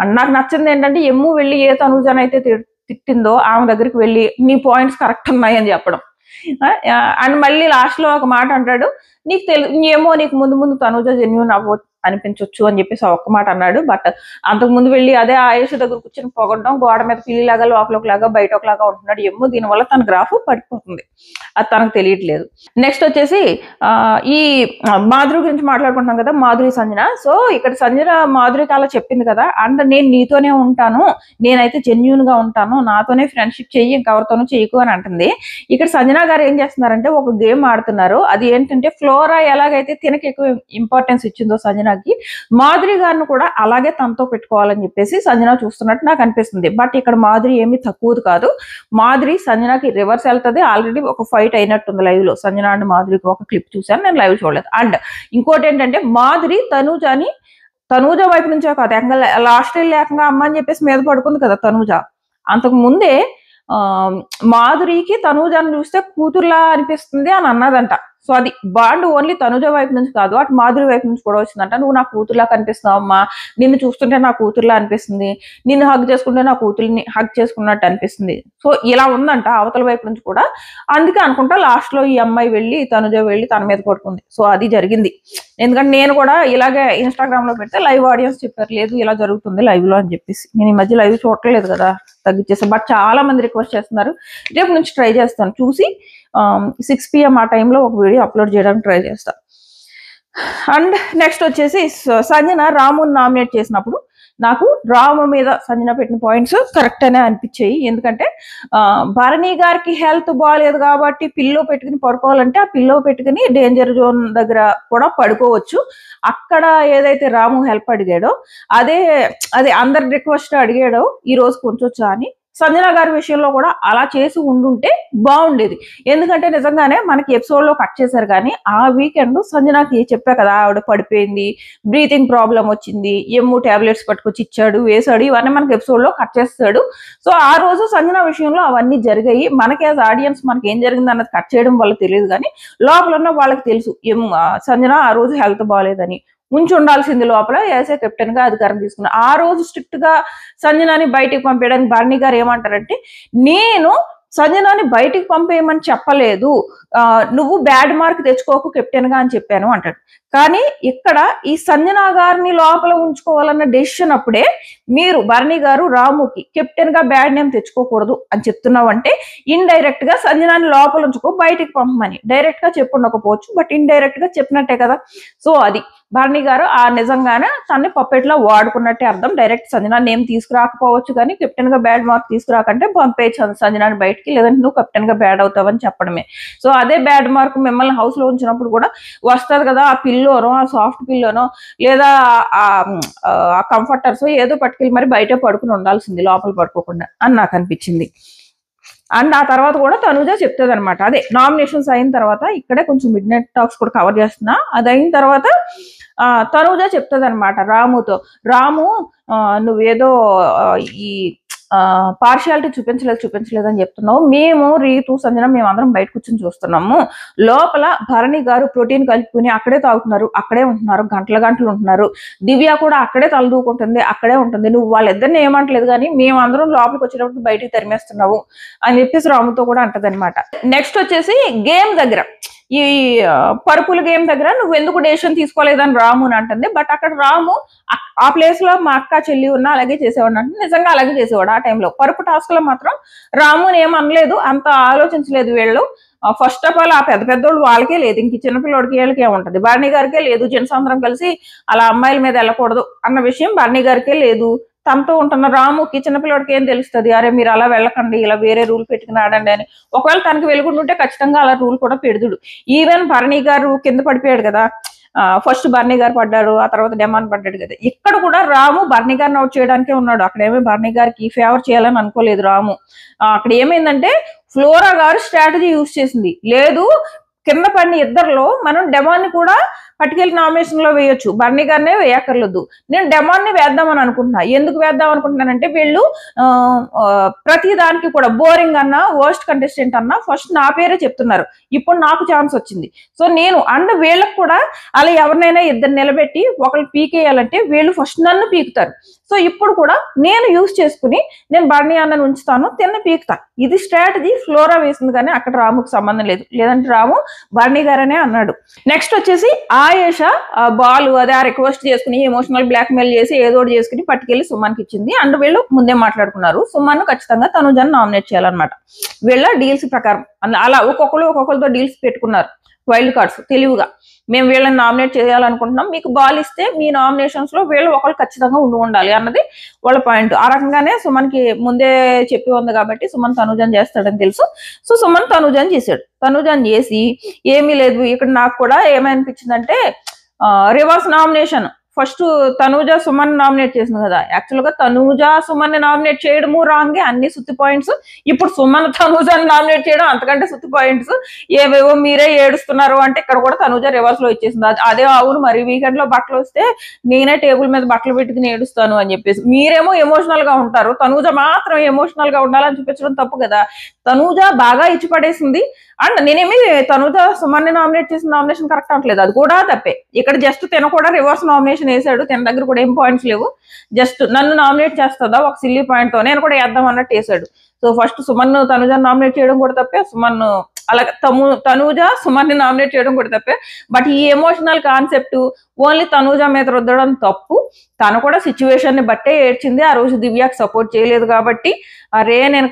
అండ్ నాకు నచ్చింది ఏంటంటే ఎమ్ము వెళ్ళి ఏ తనూజనైతే తిట్టిందో ఆమె దగ్గరికి వెళ్ళి నీ పాయింట్స్ కరెక్ట్ ఉన్నాయని చెప్పడం. అండ్ మళ్ళీ లాస్ట్ లో ఒక మాట అంటాడు, నీకు ఏమో నీకు ముందు తనూజ జెన్యూన్ అనిపించవచ్చు అని చెప్పేసి ఒక్క మాట అన్నాడు. బట్ అంతకు ముందు వెళ్ళి అదే ఆయేష దగ్గర కూర్చొని పొగడం, గోడ మీద పిల్లిలాగా లోపల ఒకలాగా బయట ఒకలాగా ఉంటున్నాడు ఏమో. దీనివల్ల తన గ్రాఫ్ పడిపోతుంది, అది తనకు తెలియట్లేదు. నెక్స్ట్ వచ్చేసి ఈ మాధురి గురించి మాట్లాడుకుంటున్నాం కదా, మాధురి సంజన. సో ఇక్కడ సంజన మాధురికి అలా చెప్పింది కదా, అండ్ నేను నీతోనే ఉంటాను, నేనైతే జెన్యూన్ గా ఉంటాను, నాతోనే ఫ్రెండ్షిప్ చెయ్యి, ఇంకెవరితోనూ చెయ్యకు అని అంటుంది. ఇక్కడ సంజన గారు ఏం చేస్తున్నారంటే ఒక గేమ్ ఆడుతున్నారు. అది ఏంటంటే ఫ్లోరా ఎలాగైతే తినకి ఎక్కువ ఇంపార్టెన్స్ ఇచ్చిందో సంజన, మాధురి గారిని కూడా అలాగే తనతో పెట్టుకోవాలని చెప్పేసి సంజన చూస్తున్నట్టు నాకు అనిపిస్తుంది. బట్ ఇక్కడ మాధురి ఏమీ తక్కువది కాదు, మాధురి సంజనకి రివర్స్ వెళ్తుంది. ఆల్రెడీ ఒక ఫైట్ అయినట్టుంది లైవ్ లో. సంజన అండ్ మాధురికి ఒక క్లిప్ చూసాను, నేను లైవ్ చూడలేదు. అండ్ ఇంకోటి ఏంటంటే మాధురి తనూజ వైపు నుంచే కాదు, లాస్ట్ లేకుండా అమ్మ అని చెప్పేసి మీద పడుకుంది కదా తనూజ. అంతకు ముందే మాధురికి తనూజను చూస్తే కూతుర్లా అనిపిస్తుంది అని అన్నదంట. సో అది బాండ్ ఓన్లీ తనుజ వైపు నుంచి కాదు, అటు మాధురి వైపు నుంచి కూడా వచ్చిందంట. నువ్వు నా కూతురులా కనిపిస్తున్నావు అమ్మా, నిన్ను చూస్తుంటే నా కూతురులా అనిపిస్తుంది, నిన్ను హగ్ చేసుకుంటే నా కూతురిని హగ్ చేసుకున్నట్టు అనిపిస్తుంది. సో ఇలా ఉందంట అవతల వైపు నుంచి కూడా. అందుకే అనుకుంటా లాస్ట్ లో ఈ అమ్మాయి వెళ్ళి తనుజ వెళ్ళి తన మీద పడుకుంది. సో అది జరిగింది. ఎందుకంటే నేను కూడా ఇలాగే ఇన్స్టాగ్రామ్ లో పెడితే లైవ్ ఆడియన్స్ చెప్పారు లేదు ఇలా జరుగుతుంది లైవ్ లో అని చెప్పేసి. నేను ఈ మధ్య లైవ్ చూడట్లేదు కదా, తగ్గించేస్తాను. బట్ చాలా మంది రిక్వెస్ట్ చేస్తున్నారు, రేపు నుంచి ట్రై చేస్తాను. చూసి 6 PM ఆ టైంలో ఒక వీడియో అప్లోడ్ చేయడానికి ట్రై చేస్తా. అండ్ నెక్స్ట్ వచ్చేసి సంజన రాముని నామినేట్ చేసినప్పుడు నాకు రాము మీద సంజన పెట్టిన పాయింట్స్ కరెక్ట్ అనే అనిపించాయి. ఎందుకంటే భరణి గారికి హెల్త్ బాగాలేదు కాబట్టి పిల్లో పెట్టుకుని పడుకోవాలంటే ఆ పిల్లో పెట్టుకుని డేంజర్ జోన్ దగ్గర కూడా పడుకోవచ్చు. అక్కడ ఏదైతే రాము హెల్ప్ అడిగాడో అదే అందరి రిక్వెస్ట్ అడిగాడో ఈ రోజు కొంచెం అని సంజన గారి విషయంలో కూడా అలా చేసి ఉండుంటే బాగుండేది. ఎందుకంటే నిజంగానే మనకి ఎపిసోడ్ లో కట్ చేశారు, కానీ ఆ వీకెండ్ సంజనకి చెప్పా కదా, ఆవిడ పడిపోయింది, బ్రీతింగ్ ప్రాబ్లం వచ్చింది, ఎమ్ము టాబ్లెట్స్ పట్టుకొచ్చి ఇచ్చాడు, వేసాడు, ఇవన్నీ మనకి ఎపిసోడ్ లో కట్ చేస్తాడు. సో ఆ రోజు సంజన విషయంలో అవన్నీ జరిగాయి. మనకి యాజ్ ఆడియన్స్ మనకి ఏం జరిగింది అన్నది కట్ చేయడం వల్ల తెలియదు, కానీ లోపల ఉన్న వాళ్ళకి తెలుసు సంజన ఆ రోజు హెల్త్ బాగాలేదని. ఉంచి ఉండాల్సింది లోపల, యాజ్ ఏ కెప్టెన్ గా అధికారం తీసుకున్నా. ఆ రోజు స్ట్రిక్ట్ గా సంజనాని బయటికి పంపేయడానికి భరణి గారు ఏమంటారంటే, నేను సంజనాని బయటికి పంపేయమని చెప్పలేదు, నువ్వు బ్యాడ్ మార్క్ తెచ్చుకోకు కెప్టెన్ గా అని చెప్పాను అంటాడు. కానీ ఇక్కడ ఈ సంజన గారిని లోపల ఉంచుకోవాలన్న డెసిషన్ అప్పుడే మీరు భరణి గారు రాముకి కెప్టెన్ గా బ్యాడ్ నేమ్ తెచ్చుకోకూడదు అని చెప్తున్నావు అంటే, ఇండైరెక్ట్ గా సంజనాని లోపల ఉంచుకో బయటికి పంపమని డైరెక్ట్ గా చెప్పుండకపోవచ్చు, బట్ ఇండైరెక్ట్ గా చెప్పినట్టే కదా. సో అది భరణి గారు ఆ నిజంగానే తన్ని పప్పెట్లా వాడుకున్నట్టే అర్థం. డైరెక్ట్ సంజనాన్ని ఏం తీసుకురాకపోవచ్చు, కానీ కెప్టెన్ గా బ్యాడ్ మార్క్ తీసుకురాకంటే పంపేయచ్చు సంజనాన్ని బయటికి, లేదంటే నువ్వు కెప్టెన్ గా బ్యాడ్ అవుతావని చెప్పడమే. సో అదే బ్యాడ్ మార్క్ మిమ్మల్ని హౌస్ లో ఉంచినప్పుడు కూడా వస్తుంది కదా, ఆ పిల్లోనో ఆ సాఫ్ట్ పిల్లోనో లేదా ఆ కంఫర్టర్స్ ఏదో పట్టుకెళ్ళి మరి బయట పడుకుని ఉండాల్సింది లోపల పడుకోకుండా అని నాకు అనిపించింది. అండ్ ఆ తర్వాత కూడా తనుజ చెప్తుంది అనమాట, అదే నామినేషన్స్ అయిన తర్వాత, ఇక్కడే కొంచెం మిడ్ నైట్ టాక్స్ కూడా కవర్ చేస్తున్నా, అది అయిన తర్వాత తనుజ చెప్తుంది అనమాట రాముతో, రాము నువ్వేదో ఈ పార్షియాలిటీ చూపించలేదు అని చెప్తున్నావు, మేము రీతు సంజన మేమందరం బయట కూర్చొని చూస్తున్నాము, లోపల భరణి గారు ప్రోటీన్ కలుపుకుని అక్కడే తాగుతున్నారు, అక్కడే ఉంటున్నారు, గంటలు ఉంటున్నారు, దివ్య కూడా అక్కడే తలదూకుంటుంది, అక్కడే ఉంటుంది, నువ్వు వాళ్ళిద్దరిని ఏమంటలేదు కానీ మేమందరం లోపలికి వచ్చేటప్పుడు బయటికి తరిమేస్తున్నావు అని చెప్పేసి రాముతో కూడా అంటది అనమాట. నెక్స్ట్ వచ్చేసి గేమ్ దగ్గర, ఈ పరుపుల గేమ్ దగ్గర నువ్వు ఎందుకు డెసిషన్ తీసుకోలేదని రాము అని అంటుంది. బట్ అక్కడ రాము ఆ ప్లేస్ లో మా అక్క చెల్లి ఉన్నా అలాగే చేసేవాడు అంటే నిజంగా అలాగే చేసేవాడు. ఆ టైంలో పరుపు టాస్క్ లో మాత్రం రాముని ఏమనలేదు, అంత ఆలోచించలేదు వీళ్ళు. ఫస్ట్ ఆఫ్ ఆల్ ఆ పెద్దోళ్ళు వాళ్ళకే లేదు, ఇంక చిన్నపిల్లడికి వీళ్ళకి ఏముంటది, భరణి గారికే లేదు, జెంట్స్ అందరం కలిసి అలా అమ్మాయిల మీద వెళ్ళకూడదు అన్న విషయం భరణి గారికే లేదు. తనతో ఉంటున్న రాముకి చిన్నపిల్లడికి ఏం తెలుస్తుంది, అరే మీరు అలా వెళ్ళకండి, ఇలా వేరే రూల్ పెట్టుకుని ఆడండి అని. ఒకవేళ తనకి వెలుగుంటుంటే ఖచ్చితంగా అలా రూల్ కూడా పెడుతుడు. ఈవెన్ భరణి గారు కింద పడిపోయాడు కదా, ఫస్ట్ భరణి గారు పడ్డారు, ఆ తర్వాత డెమాన్ పడ్డాడు కదా, ఇక్కడ కూడా రాము భరణి గారిని అవుట్ చేయడానికే ఉన్నాడు. అక్కడ ఏమీ భరణి గారికి ఫేవర్ చేయాలని అనుకోలేదు రాము. అక్కడ ఏమైందంటే ఫ్లోరా గారు స్ట్రాటజీ యూజ్ చేసింది, లేదు కింద పడిన ఇద్దరిలో మనం డెమాన్ని కూడా పట్టుకెళ్ళి నామినేషన్ లో వేయొచ్చు, భరణి గారినే వేయక్కర్లేదు, నేను డెమాన్ని వేద్దామని అనుకుంటున్నా. ఎందుకు వేద్దాం అనుకుంటున్నానంటే వీళ్ళు ప్రతి దానికి కూడా బోరింగ్ అన్నా వర్స్ట్ కంటెస్టెంట్ అన్నా ఫస్ట్ నా పేరే చెప్తున్నారు, ఇప్పుడు నాకు ఛాన్స్ వచ్చింది, సో నేను అండ్ వీళ్ళకి కూడా అలా ఎవరినైనా ఇద్దరు నిలబెట్టి ఒకళ్ళు పీకేయాలంటే వీళ్ళు ఫస్ట్ నన్ను పీకుతారు. సో ఇప్పుడు కూడా నేను యూజ్ చేసుకుని నేను భరణి అన్నను ఉంచుతాను, తిన్న పీకుతాను. ఇది స్ట్రాటజీ ఫ్లోరా వేసింది, కానీ అక్కడ రాముకు సంబంధం లేదు, లేదంటే రాము భరణి గారనే అన్నాడు. నెక్స్ట్ వచ్చేసి ఆయేష బాల్ అదే రిక్వెస్ట్ చేసుకుని ఎమోషనల్ బ్లాక్ మెయిల్ చేసి ఏదో చేసుకుని పట్టుకెళ్లి సుమన్కి ఇచ్చింది. అండ్ వీళ్ళు ముందే మాట్లాడుకున్నారు సుమన్ ఖచ్చితంగా తనుజాని నామినేట్ చేయాలన్నమాట. వీళ్ళ డీల్స్ ప్రకారం అలా ఒక్కొక్కరితో డీల్స్ పెట్టుకున్నారు, వైల్డ్ కార్డ్స్ తెలివిగా. మేము వీళ్ళని నామినేట్ చేయాలనుకుంటున్నాం, మీకు బాల్ ఇస్తే మీ నామినేషన్స్ లో వీళ్ళు ఒకళ్ళు ఖచ్చితంగా ఉండాలి అన్నది వాళ్ళ పాయింట్. ఆ రకంగానే సుమన్ కి ముందే చెప్పి ఉంది కాబట్టి సుమన్ తనుజాని చేస్తాడని తెలుసు. సో సుమన్ తనుజాని చేశాడు. తనుజాని చేసి ఏమీ లేదు, ఇక్కడ నాకు కూడా ఏమనిపించిందంటే reverse nomination. First Tanuja Suman nominate చేసింది కదా, యాక్చువల్ గా తనూజ సుమన్ ని నామినేట్ చేయడము రాంగే, అన్ని సుత్తి పాయింట్స్. ఇప్పుడు సుమన్ తనూజని నామినేట్ చేయడం అంతకంటే సుత్తి పాయింట్స్. ఏవేవో మీరే ఏడుస్తున్నారు అంటే ఇక్కడ కూడా తనూజ రివర్స్ లో ఇచ్చేసింది. అదే అవును మరి వీకెండ్ లో బట్టలు వస్తే నేనే టేబుల్ మీద బట్టలు పెట్టుకుని ఏడుస్తాను అని చెప్పేసి, మీరేమో ఎమోషనల్ గా ఉంటారు, తనూజ మాత్రం ఎమోషనల్ గా ఉండాలని చూపించడం తప్పు కదా. తనూజ బాగా ఇచ్చి పడేసింది. అండ్ నేనేమి తనూజ సుమన్ ని నామినేట్ చేసిన నామినేషన్ కరెక్ట్ అవట్లేదు, అది కూడా తప్పే. ఇక్కడ జస్ట్ తిన కూడా రివర్స్ నామినేషన్ వేసాడు, తిన దగ్గర కూడా ఏం పాయింట్స్ లేవు, జస్ట్ నన్ను నామినేట్ చేస్తుందా ఒక సిల్లీ పాయింట్ తో నేను కూడా వేద్దాం అన్నట్టు వేసాడు. So first Suman Tanuja nominate చేయడం కూడా తప్పే, సుమన్ అలాగే తనూజ సుమన్ ని నామినేట్ చేయడం కూడా తప్పే. బట్ ఈ ఎమోషనల్ కాన్సెప్ట్ ఓన్లీ తనూజ మీద రుద్దడం తప్పు. తను కూడా సిచ్యువేషన్ ని బట్టే ఏడ్చింది. ఆ రోజు దివ్యాకి సపోర్ట్ చేయలేదు కాబట్టి, అరే నేను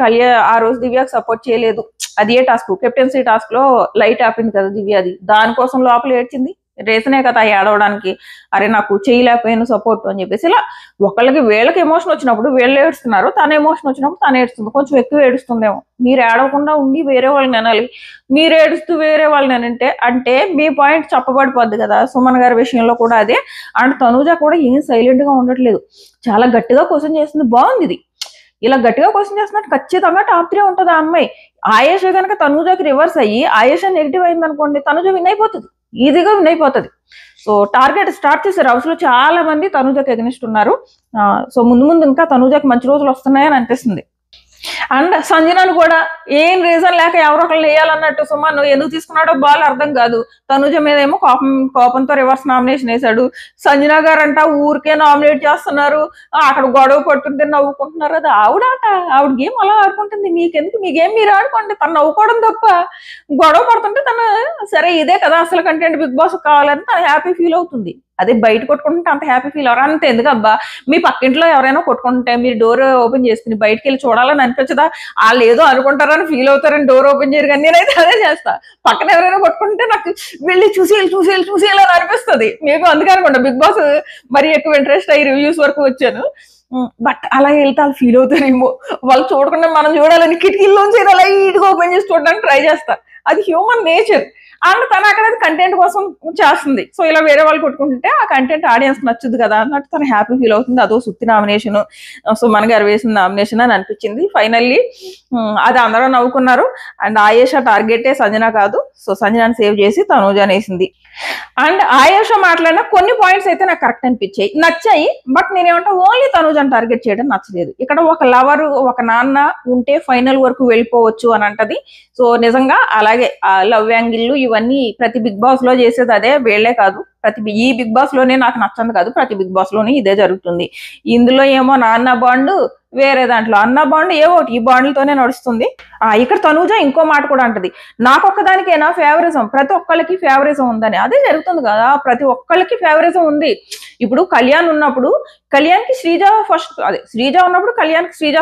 ఆ రోజు దివ్యాకి సపోర్ట్ చేయలేదు, అది ఏ టాస్క్ కెప్టెన్సీ టాస్క్ లో లైట్ ఆపింది కదా దివ్య, అది దానికోసం లోపల ఏడ్చింది. రీజనే కదా ఏడవడానికి. అరే నాకు చేయలేకపోయాను సపోర్ట్ అని చెప్పేసి. ఇలా ఒకళ్ళకి వీళ్ళకి ఎమోషన్ వచ్చినప్పుడు వీళ్ళు ఏడుస్తున్నారు, తన ఎమోషన్ వచ్చినప్పుడు తను ఏడుస్తుంది. కొంచెం ఎక్కువ ఏడుస్తుందేమో. మీరు ఏడవకుండా ఉండి వేరే వాళ్ళని అనాలి, మీరు ఏడుస్తూ వేరే వాళ్ళని అంటే మీ పాయింట్ చెప్పబడిపోద్ది కదా. సుమన్ గారి విషయంలో కూడా అదే. అండ్ తనూజ కూడా ఏం సైలెంట్ గా ఉండట్లేదు, చాలా గట్టిగా క్వశ్చన్ చేస్తుంది. బాగుంది ఇది. ఇలా గట్టిగా క్వశ్చన్ చేస్తున్నట్టు ఖచ్చితంగా టాప్ 3 ఉంటుంది ఆ అమ్మాయి. ఆయేష కనుక తనూజకి రివర్స్ అయ్యి ఆయేష నెగిటివ్ అయింది అనుకోండి, తనూజ విన్ అయిపోతుంది, ఈజీగా విన్ అయిపోతుంది. సో టార్గెట్ స్టార్ట్ చేశారు. హౌస్ లో చాలా మంది తనూజకి ఎగనిస్ట్ ఉన్నారు. సో ముందు ముందు ఇంకా తనూజకి మంచి రోజులు వస్తున్నాయని అనిపిస్తుంది. అండ్ సంజనాను కూడా ఏం రీజన్ లేక ఎవరో ఒకళ్ళు వేయాలన్నట్టు సుమన్ ఎందుకు తీసుకున్నాడో బాల్ అర్థం కాదు. తనుజ మీద ఏమో కోపంతో రివర్స్ నామినేషన్ వేశాడు. సంజన గారంట ఊరికే నామినేట్ చేస్తున్నారు, అక్కడ గొడవ పట్టుకుంటే నవ్వుకుంటున్నారు. అది ఆవిడ గేమ్ అలా ఆడుకుంటుంది, మీకెందుకు మీ గేమ్ మీరు ఆడుకోండి. తను నవ్వుకోవడం తప్ప గొడవ పడుతుంటే తను సరే ఇదే కదా అసలు కంటెంట్ బిగ్ బాస్ కావాలని తను హ్యాపీ ఫీల్ అవుతుంది. అదే బయట కొట్టుకుంటే అంత హ్యాపీ ఫీల్ అవరు. అంత ఎందుకు అబ్బా, మీ పక్కింట్లో ఎవరైనా కొట్టుకుంటే మీరు డోర్ ఓపెన్ చేసుకుని బయటకు వెళ్ళి చూడాలని అనిపించదా? వాళ్ళు ఏదో అనుకుంటారని ఫీల్ అవుతారని డోర్ ఓపెన్ చేయరు. కానీ నేనైతే అదే చేస్తా. పక్కన ఎవరైనా కొట్టుకుంటే నాకు వెళ్ళి చూసేయాలని అనిపిస్తుంది. మీకు అందుకే అనుకుంటా బిగ్ బాస్ మరి ఎక్కువ ఇంట్రెస్ట్ అయ్యి రివ్యూస్ వరకు వచ్చాను. బట్ అలా వెళ్తే వాళ్ళు ఫీల్ అవుతారేమో, వాళ్ళు చూడకుండా మనం చూడాలని కిటికీల్లోంచి అలా ఈటుగా ఓపెన్ చేసి చూడడానికి ట్రై చేస్తా. అది హ్యూమన్ నేచర్. అండ్ తను అక్కడ కంటెంట్ కోసం చేస్తుంది. సో ఇలా వేరే వాళ్ళు కొట్టుకుంటుంటే ఆ కంటెంట్ ఆడియన్స్ నచ్చుద్ది కదా అన్నట్టు తను హ్యాపీ ఫీల్ అవుతుంది. అదో సుత్తి నామినేషన్, సుమన్ గారు వేసిన నామినేషన్ అని అనిపించింది. ఫైనల్లీ అది అందరూ నవ్వుకున్నారు. అండ్ ఆయేష టార్గెటే సంజన కాదు. సో సంజనాని సేవ్ చేసి తనూజాని వేసింది. అండ్ ఆయేష మాట్లాడిన కొన్ని పాయింట్స్ అయితే నాకు కరెక్ట్ అనిపించాయి, నచ్చాయి. బట్ నేనేమంటా ఓన్లీ తనూజాని టార్గెట్ చేయడం నచ్చలేదు. ఇక్కడ ఒక లవర్ ఒక నాన్న ఉంటే ఫైనల్ వరకు వెళ్ళిపోవచ్చు అని అంటది. సో నిజంగా అలాగే లవ్ యాంగిల్ ఇవన్నీ ప్రతి బిగ్ బాస్ లో చేసేది అదే, వీళ్లే కాదు ఈ బిగ్ బాస్ లోనే నాకు నచ్చంది కాదు, ప్రతి బిగ్ బాస్ లోనే ఇదే జరుగుతుంది. ఇందులో ఏమో నాన్న బాండ్, వేరే దాంట్లో అన్న బాండ్, ఏవో ఈ బాండ్లతోనే నడుస్తుంది. ఇక్కడ తనూజ ఇంకో మాట కూడా అంటది, నాకొక్కదానికైనా ఫేవరిజం, ప్రతి ఒక్కళ్ళకి ఫేవరిజం ఉందని. అదే జరుగుతుంది కదా, ప్రతి ఒక్కళ్ళకి ఫేవరిజం ఉంది. ఇప్పుడు కళ్యాణ్ ఉన్నప్పుడు కళ్యాణ్కి శ్రీజ ఫస్ట్, అదే శ్రీజ ఉన్నప్పుడు కళ్యాణ్కి శ్రీజ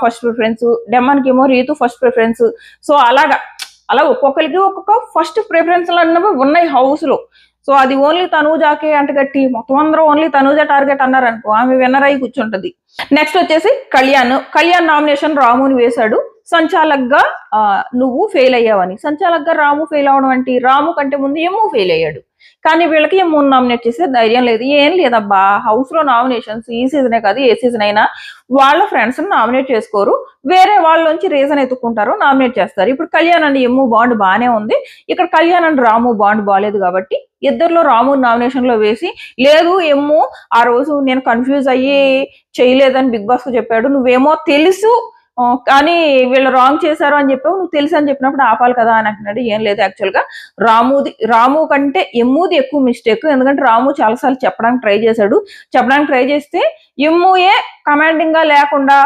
ఫస్ట్ ప్రిఫరెన్స్, డెమ్మన్కి ఏమో రీతు ఫస్ట్ ప్రిఫరెన్స్. సో అలా ఒక్కొక్కరికి ఒక్కొక్క ఫస్ట్ ప్రిఫరెన్స్ అన్నవి ఉన్నాయి హౌస్ లో. సో అది ఓన్లీ తనూజాకే అంటగట్టి మొత్తం అందరూ ఓన్లీ తనూజ టార్గెట్ అన్నారనుకో, ఆమె విన్నర్ అయి కూర్చుంటది. నెక్స్ట్ వచ్చేసి కళ్యాణ్ నామినేషన్ రాముని వేశాడు. సంచాలక్గా నువ్వు ఫెయిల్ అయ్యావని. సంచాలక్గా రాము ఫెయిల్ అవడం అంటే, రాము కంటే ముందు ఎమ్ము ఫెయిల్ అయ్యాడు. కానీ వీళ్ళకి ఎమ్ము నామినేట్ చేసే ధైర్యం లేదు. ఏం లేదబ్బా, హౌస్ లో నామినేషన్స్ ఈ సీజనే కాదు ఏ సీజన్ అయినా వాళ్ళ ఫ్రెండ్స్ నామినేట్ చేసుకోరు, వేరే వాళ్ళ నుంచి రీజన్ ఎత్తుకుంటారు, నామినేట్ చేస్తారు. ఇప్పుడు కళ్యాణ్ అండ్ ఎమ్ము బాండ్ బాగానే ఉంది. ఇక్కడ కళ్యాణ్ అండ్ రాము బాండ్ బాగాలేదు కాబట్టి ఇద్దరిలో రాము నామినేషన్ లో వేసి, లేదు ఎమ్ము ఆ రోజు నేను కన్ఫ్యూజ్ అయ్యి చేయలేదని బిగ్ బాస్ కు చెప్పాడు, నువ్వేమో తెలుసు కానీ వీళ్ళు రాంగ్ చేశారు అని చెప్పావు, నువ్వు తెలుసు అని చెప్పినప్పుడు ఆపాలి కదా అని అంటున్నాడు. ఏం లేదు, యాక్చువల్ గా రాము కంటే ఎమ్ముది ఎక్కువ మిస్టేక్. ఎందుకంటే రాము చాలాసార్లు చెప్పడానికి ట్రై చేస్తే ఎమ్ముయే కమాండింగ్ గా లేకుండా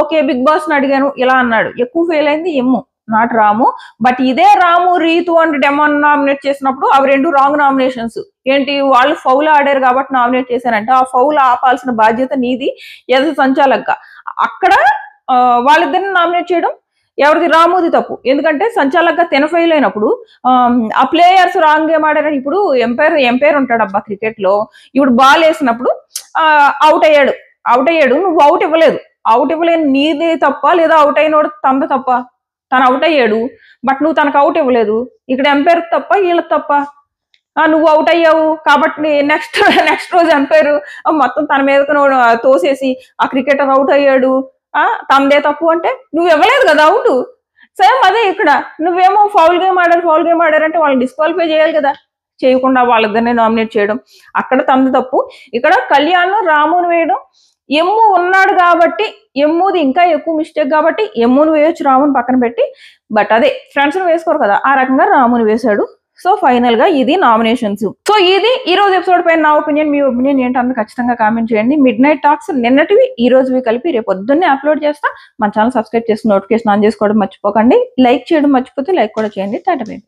ఓకే బిగ్ బాస్ ని అడిగాను ఇలా అన్నాడు. ఎక్కువ ఫెయిల్ అయింది ఎమ్ము, నాట్ రాము. బట్ ఇదే రాము రీతు అండ్ డెమాన్ నామినేట్ చేసినప్పుడు అవి రెండు రాంగ్ నామినేషన్స్. ఏంటి, వాళ్ళు ఫౌల్ ఆడారు కాబట్టి నామినేట్ చేశారంటే ఆ ఫౌల్ ఆపాల్సిన బాధ్యత నీది ఎద సంచాలక్గా. అక్కడ వాళ్ళిద్దరిని నామినేట్ చేయడం ఎవరిది, రాముది తప్పు. ఎందుకంటే సంచాలక్గా ఫెయిల్ అయినప్పుడు ఆ ప్లేయర్స్ రాంగ్ గేమ్ ఆడారని, ఇప్పుడు ఎంపైర్ ఉంటాడు అబ్బా క్రికెట్ లో, ఇప్పుడు బాల్ వేసినప్పుడు అవుట్ అయ్యాడు, నువ్వు అవుట్ ఇవ్వలేని నీది తప్ప, లేదా అవుట్ అయినోడు తనది తప్ప? తను అవుట్ అయ్యాడు బట్ నువ్వు తనకు అవుట్ ఇవ్వలేదు. ఇక్కడ ఎంపైర్ తప్ప వీళ్ళకి తప్ప? నువ్వు అవుట్ అయ్యావు కాబట్టి నెక్స్ట్ రోజు ఎంపైర్ మొత్తం తన మీద తోసేసి ఆ క్రికెటర్ అవుట్ అయ్యాడు, తనదే తప్పు అంటే నువ్వు ఇవ్వలేదు కదా అవుట్. సేమ్ అదే ఇక్కడ, నువ్వేమో ఫౌల్ గేమ్ ఆడారంటే వాళ్ళని డిస్క్వాలిఫై చేయాలి కదా, చేయకుండా వాళ్ళిద్దరిని నామినేట్ చేయడం, అక్కడ తనది తప్పు. ఇక్కడ కళ్యాణ్ రాముని వేయడం, ఎమ్ము ఉన్నాడు కాబట్టి ఎమ్ముది ఇంకా ఎక్కువ మిస్టేక్ కాబట్టి ఎమ్ముని వేయొచ్చు రాముని పక్కన పెట్టి. బట్ అదే ఫ్రెండ్స్ వేసుకోరు కదా, ఆ రకంగా రాముని వేశాడు. సో ఫైనల్ గా ఇది నామినేషన్స్. సో ఇది ఈ రోజు ఎపిసోడ్ పైన నా ఒపీనియన్. మీ ఒపీనియన్ ఏంటంటే ఖచ్చితంగా కామెంట్ చేయండి. మిడ్ నైట్ టాక్స్ నిన్నటివి ఈ రోజువి కలిపి రేపు పొద్దున్నే అప్లోడ్ చేస్తా. మన ఛానల్ సబ్స్క్రైబ్ చేసి నోటిఫికేషన్ ఆన్ చేసుకోవడం మర్చిపోకండి. లైక్ చేయడం మర్చిపోతే లైక్ కూడా చేయండి. Tata bye by.